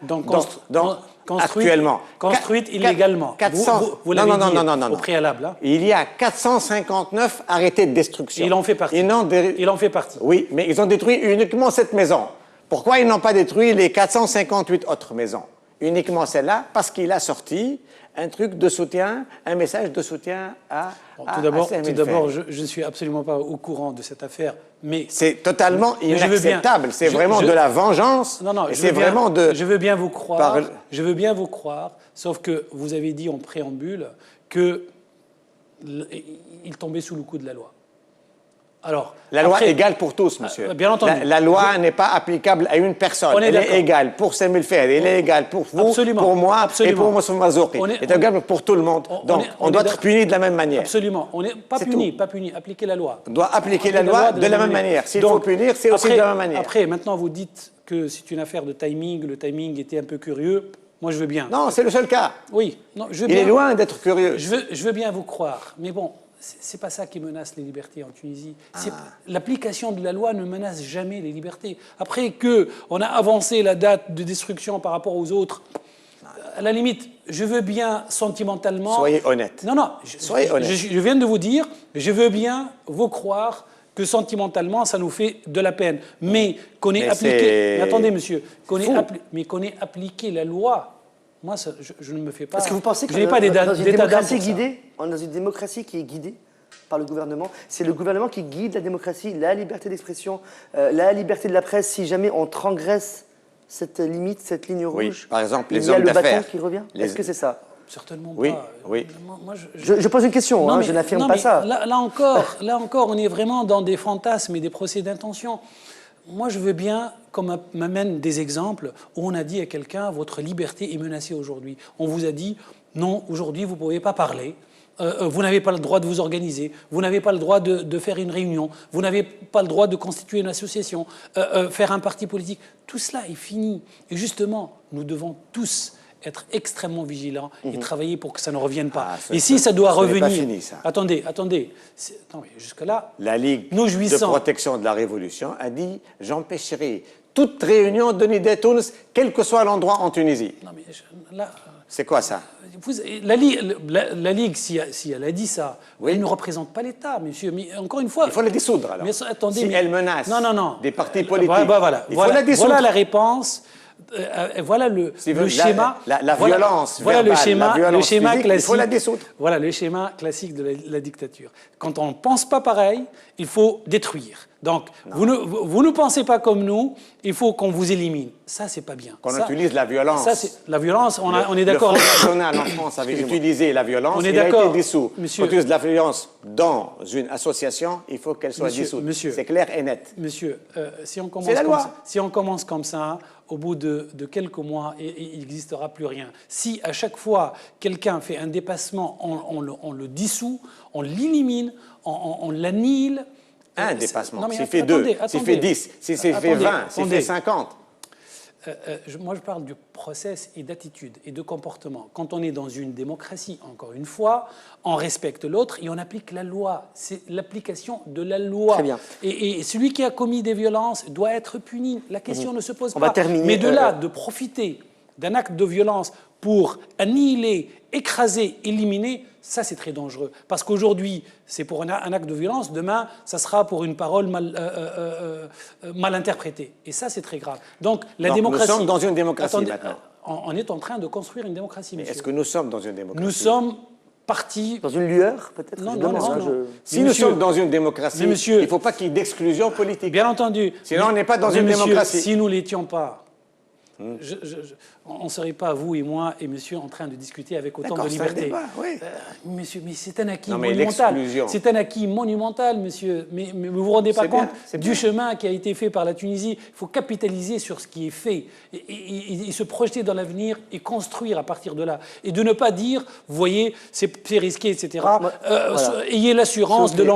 actuellement. Construite illégalement. 400, vous l'avez dit non. au préalable. Hein. Il y a 459 arrêtés de destruction. Il en fait partie. Il en fait partie. Oui, mais ils ont détruit uniquement cette maison. Pourquoi ils n'ont pas détruit les 458 autres maisons? Uniquement celle-là, parce qu'il a sorti un truc de soutien, un message de soutien Tout d'abord, je ne suis absolument pas au courant de cette affaire, mais c'est totalement inacceptable. C'est vraiment de la vengeance. Je veux bien vous croire. Je veux bien vous croire, sauf que vous avez dit en préambule que il tombait sous le coup de la loi. Alors, la loi est égale pour tous, monsieur. Bien entendu. La loi n'est pas applicable à une personne. Elle est égale pour Samir Fehd, elle est égale pour vous, pour moi et pour Moussa Marzouki. Elle est égale pour tout le monde. Donc, on doit être puni de la même manière. Absolument. On n'est pas puni, appliquer la loi. On doit appliquer la loi de la même manière. S'il faut punir, c'est aussi de la même manière. Après, maintenant, vous dites que c'est une affaire de timing. Le timing était un peu curieux. Moi, je veux bien. Non, c'est le seul cas. Oui. Non, Il est loin d'être curieux. Je veux bien vous croire. Mais bon, c'est pas ça qui menace les libertés en Tunisie. L'application de la loi ne menace jamais les libertés. Après qu'on a avancé la date de destruction par rapport aux autres, à la limite, je veux bien sentimentalement... Soyez honnête. Non, soyez honnête. Je viens de vous dire, je veux bien vous croire que sentimentalement, ça nous fait de la peine. Mais qu'on ait appliqué... Mais attendez, monsieur. Qu'on ait appliqué la loi... Moi, je ne me fais pas... Est-ce que vous pensez que dans une démocratie qui est guidée par le gouvernement, c'est le gouvernement qui guide la démocratie, la liberté d'expression, la liberté de la presse, si jamais on transgresse cette limite, cette ligne rouge, par exemple, il y a le bâton qui revient? Est-ce que c'est ça? certainement Oui, pas. oui. Moi, Je pose une question, non, hein, mais- je n'affirme non, pas mais ça. Là encore, on est vraiment dans des fantasmes et des procès d'intention. Moi, je veux bien qu'on m'amène des exemples où on a dit à quelqu'un, votre liberté est menacée aujourd'hui. On vous a dit, non, aujourd'hui, vous ne pouvez pas parler. Vous n'avez pas le droit de vous organiser, vous n'avez pas le droit de faire une réunion, vous n'avez pas le droit de constituer une association, faire un parti politique. Tout cela est fini. Et justement, nous devons tous être extrêmement vigilants et travailler pour que ça ne revienne pas. Ah, et si ça doit ce n'est pas revenir... fini, ça. Attendez. Non, mais jusque-là, La Ligue nous de jouissons. protection de la Révolution a dit « J'empêcherai toute réunion de Nida Tunis, quel que soit l'endroit en Tunisie Non, mais là... ». C'est quoi ça? La Ligue, si elle a dit ça, Oui. elle ne représente pas l'État, monsieur. Mais encore une fois... Il faut la dissoudre, alors. Mais attendez, si elle menace des partis politiques, il faut la dissoudre. Voilà la réponse. Voilà le schéma. La violence voilà verbale, le schéma, la violence schéma physique, classique. il faut la dissoudre. Voilà le schéma classique de la dictature. Quand on ne pense pas pareil, il faut détruire. Donc, vous ne pensez pas comme nous, il faut qu'on vous élimine. Ça, c'est pas bien. Qu'on utilise la violence. Ça, la violence, on est d'accord. Le Front National en France avait utilisé la violence, On est il a d'accord, été dissous. monsieur. On utilise de la violence dans une association, il faut qu'elle soit dissoute. Monsieur. C'est clair et net. Monsieur, si on commence C'est la loi. si on commence comme ça, au bout de quelques mois, il n'existera plus rien. Si à chaque fois quelqu'un fait un dépassement, on le dissout, on l'élimine, on l'annihile. Un dépassement. Non, mais S'il fait 2, s'il attendez. fait 10, s'il fait 20, s'il fait 50. Moi, je parle du process et d'attitude et de comportement. Quand on est dans une démocratie, encore une fois, on respecte l'autre et on applique la loi. C'est l'application de la loi. Très bien. Et celui qui a commis des violences doit être puni. La question ne se pose On pas. va terminer, Mais de là, de profiter d'un acte de violence pour annihiler, écraser, éliminer, ça c'est très dangereux. Parce qu'aujourd'hui, c'est pour un acte de violence, demain, ça sera pour une parole mal interprétée. Et ça c'est très grave. Donc la démocratie... Nous sommes dans une démocratie Attendez, maintenant. on est en train de construire une démocratie, monsieur. Est-ce que nous sommes dans une démocratie? Nous sommes partis... Dans une lueur, peut-être? Non, je non, demande, non. je- Si nous sommes dans une démocratie, Mais monsieur- il ne faut pas qu'il y ait d'exclusion politique. Bien entendu. Sinon, on n'est pas dans Mais une monsieur, démocratie. Si nous ne l'étions pas, on ne serait pas, vous et moi et monsieur, en train de discuter avec autant D'accord, de c'est un liberté. débat, oui. Monsieur, mais c'est un acquis Non, mais monumental. l'exclusion. C'est un acquis monumental, monsieur. Mais vous vous rendez pas C'est bien, compte c'est du bien. chemin qui a été fait par la Tunisie. Il faut capitaliser sur ce qui est fait et se projeter dans l'avenir et construire à partir de là. Et de ne pas dire, vous voyez, c'est risqué, etc. Voilà. Ayez l'assurance S'il vous de plaît.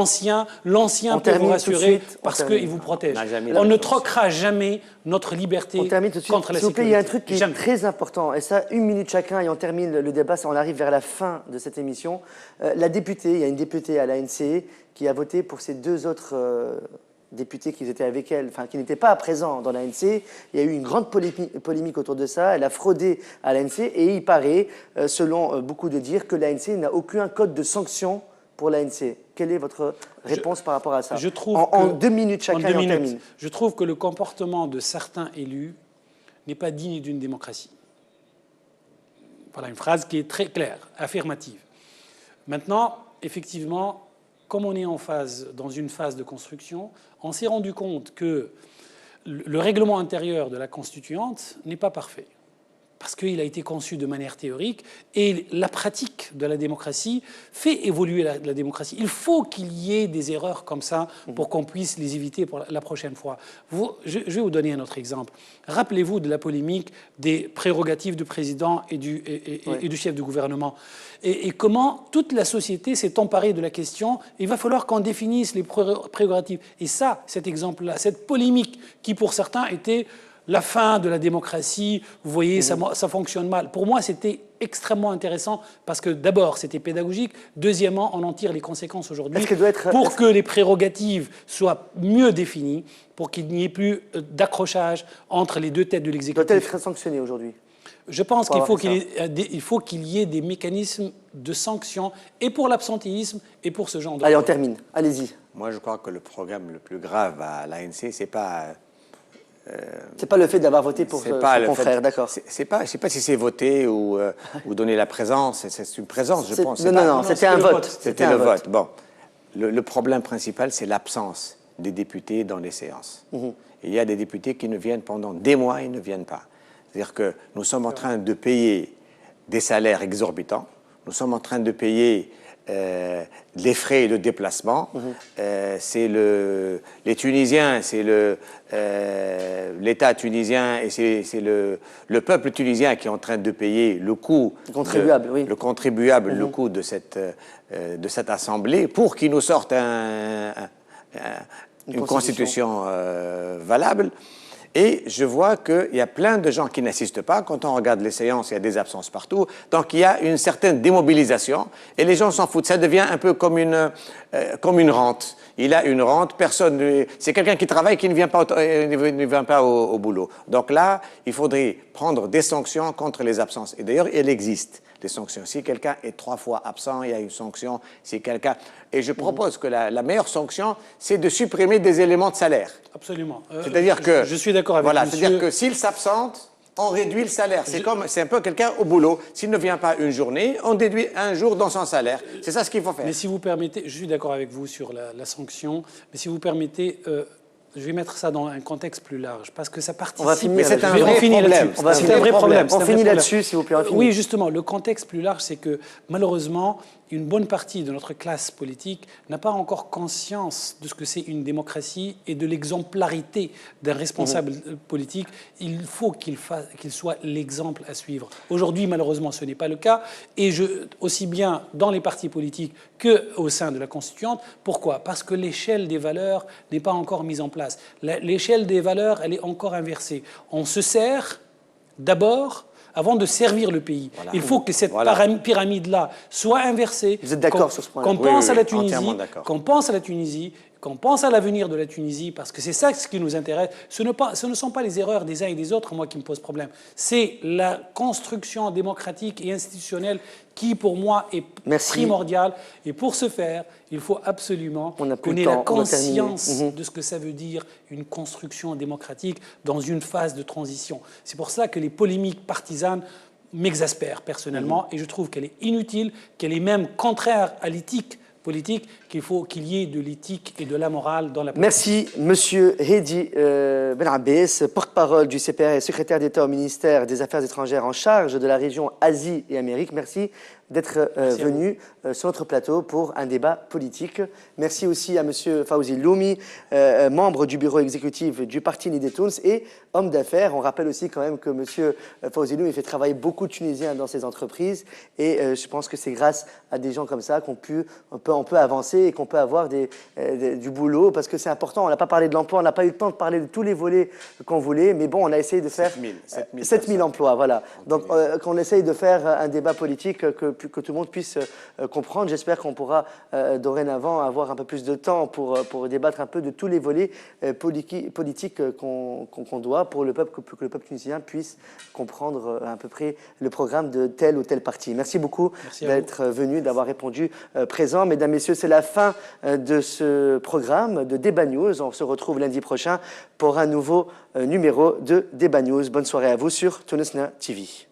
l'ancien On pour vous termine tout de rassurer suite, on parce termine. qu'il vous protège. On n'a jamais On la ne réponse. troquera jamais notre liberté On termine tout de suite. contre la S'il vous plaît, sécurité. il y a un truc qui est Jamais. très important, et ça, une minute chacun, et on termine le débat, on arrive vers la fin de cette émission. La députée, il y a une députée à l'ANC qui a voté pour ces deux autres députés qui étaient avec elle, enfin qui n'étaient pas présents dans l'ANC. Il y a eu une grande polémique autour de ça, elle a fraudé à l'ANC, et il paraît, selon beaucoup de dire, que l'ANC n'a aucun code de sanction pour l'ANC. Quelle est votre réponse par rapport à ça? Je trouve en que- 2 minutes chacun, en 2 et on minutes. termine. Je trouve que le comportement de certains élus n'est pas digne d'une démocratie. Voilà une phrase qui est très claire, affirmative. Maintenant, effectivement, comme on est dans une phase de construction, on s'est rendu compte que le règlement intérieur de la constituante n'est pas parfait. Parce qu'il a été conçu de manière théorique et la pratique de la démocratie fait évoluer la démocratie. Il faut qu'il y ait des erreurs comme ça pour qu'on puisse les éviter pour la prochaine fois. Je vais vous donner un autre exemple. Rappelez-vous de la polémique des prérogatives du président et du chef du gouvernement. Et comment toute la société s'est emparée de la question. Il va falloir qu'on définisse les prérogatives. Et ça, cet exemple-là, cette polémique qui pour certains était la fin de la démocratie, vous voyez, ça fonctionne mal. Pour moi, c'était extrêmement intéressant parce que d'abord, c'était pédagogique. Deuxièmement, on en tire les conséquences aujourd'hui pour que les prérogatives soient mieux définies, pour qu'il n'y ait plus d'accrochage entre les deux têtes de l'exécutif. Doit-elle être sanctionnée aujourd'hui? Je pense qu'il faut qu'il y ait des mécanismes de sanction et pour l'absentéisme et pour ce genre de... Allez, on termine. Allez-y. Moi, je crois que le programme le plus grave à l'ANC, c'est pas... C'est pas le fait d'avoir voté pour son confrère, d'accord. C'est pas, je sais pas si c'est voter ou donner la présence. C'est une présence, je pense. Non, c'était un vote. C'était le vote. Bon, le problème principal, c'est l'absence des députés dans les séances. Et il y a des députés qui ne viennent pendant des mois, ils ne viennent pas. C'est-à-dire que nous sommes en train de payer des salaires exorbitants. Nous sommes en train de payer les frais de déplacement. C'est les Tunisiens, c'est l'État tunisien et c'est le peuple tunisien qui est en train de payer le coût, le contribuable, oui. Le contribuable, le coût de cette assemblée pour qu'ils nous sortent une constitution valable. Et je vois qu'il y a plein de gens qui n'assistent pas. Quand on regarde les séances, il y a des absences partout. Donc, il y a une certaine démobilisation. Et les gens s'en foutent. Ça devient un peu comme une rente. Il a une rente. Personne. C'est quelqu'un qui travaille qui ne vient pas au boulot. Donc là, il faudrait prendre des sanctions contre les absences. Et d'ailleurs, elles existent, les sanctions. Si quelqu'un est 3 fois absent, il y a une sanction. Si quelqu'un... Et je propose que la meilleure sanction, c'est de supprimer des éléments de salaire. Absolument. C'est-à-dire que... Je suis d'accord avec voilà, monsieur. C'est-à-dire que s'il s'absente, on réduit le salaire. C'est un peu quelqu'un au boulot. S'il ne vient pas une journée, on déduit un jour dans son salaire. C'est ça ce qu'il faut faire. Mais si vous permettez, je suis d'accord avec vous sur la sanction, mais si vous permettez... je vais mettre ça dans un contexte plus large, parce que ça participe... On va finir. C'est un vrai problème. C'est un vrai problème. On finit là-dessus, s'il vous plaît. Oui, justement, le contexte plus large, c'est que malheureusement, une bonne partie de notre classe politique n'a pas encore conscience de ce que c'est une démocratie et de l'exemplarité d'un responsable politique. Il faut qu'il soit l'exemple à suivre. Aujourd'hui, malheureusement, ce n'est pas le cas. Et aussi bien dans les partis politiques qu'au sein de la Constituante. Pourquoi? Parce que l'échelle des valeurs n'est pas encore mise en place. L'échelle des valeurs, elle est encore inversée. On se sert d'abord avant de servir le pays. Voilà. Il faut que cette pyramide-là soit inversée. Vous êtes d'accord sur ce point-là? Qu'on pense à la Tunisie, qu'on pense à la Tunisie, qu'on pense à l'avenir de la Tunisie, parce que c'est ça ce qui nous intéresse. Ce ne sont pas les erreurs des uns et des autres, moi, qui me posent problème. C'est la construction démocratique et institutionnelle qui, pour moi, est primordiale. Et pour ce faire, il faut absolument qu'on ait la conscience de ce que ça veut dire une construction démocratique dans une phase de transition. C'est pour ça que les polémiques partisanes m'exaspèrent personnellement, et je trouve qu'elle est inutile, qu'elle est même contraire à l'éthique politique, qu'il faut qu'il y ait de l'éthique et de la morale dans la politique. Merci, Monsieur Hedi Ben Abbès, porte-parole du CPR et secrétaire d'État au ministère des Affaires étrangères en charge de la région Asie et Amérique. Merci d'être venu sur notre plateau pour un débat politique. Merci aussi à Monsieur Fawzi Loumi, membre du bureau exécutif du Parti Nidé Tounes et homme d'affaires. On rappelle aussi quand même que Monsieur Fawzi Loumi fait travailler beaucoup de Tunisiens dans ses entreprises et je pense que c'est grâce à des gens comme ça qu'on peut avancer et qu'on peut avoir du boulot, parce que c'est important. On n'a pas parlé de l'emploi, on n'a pas eu le temps de parler de tous les volets qu'on voulait, mais bon, on a essayé de faire 7000 emplois, voilà. Donc, qu'on essaye de faire un débat politique que tout le monde puisse comprendre. J'espère qu'on pourra dorénavant avoir un peu plus de temps pour débattre un peu de tous les volets politiques qu'on doit pour que le peuple tunisien puisse comprendre à peu près le programme de tel ou tel parti. Merci beaucoup d'être venu, d'avoir répondu présent. Mesdames, Messieurs, c'est la fin de ce programme de Débat News. On se retrouve lundi prochain pour un nouveau numéro de Débat News. Bonne soirée à vous sur Tunisna TV.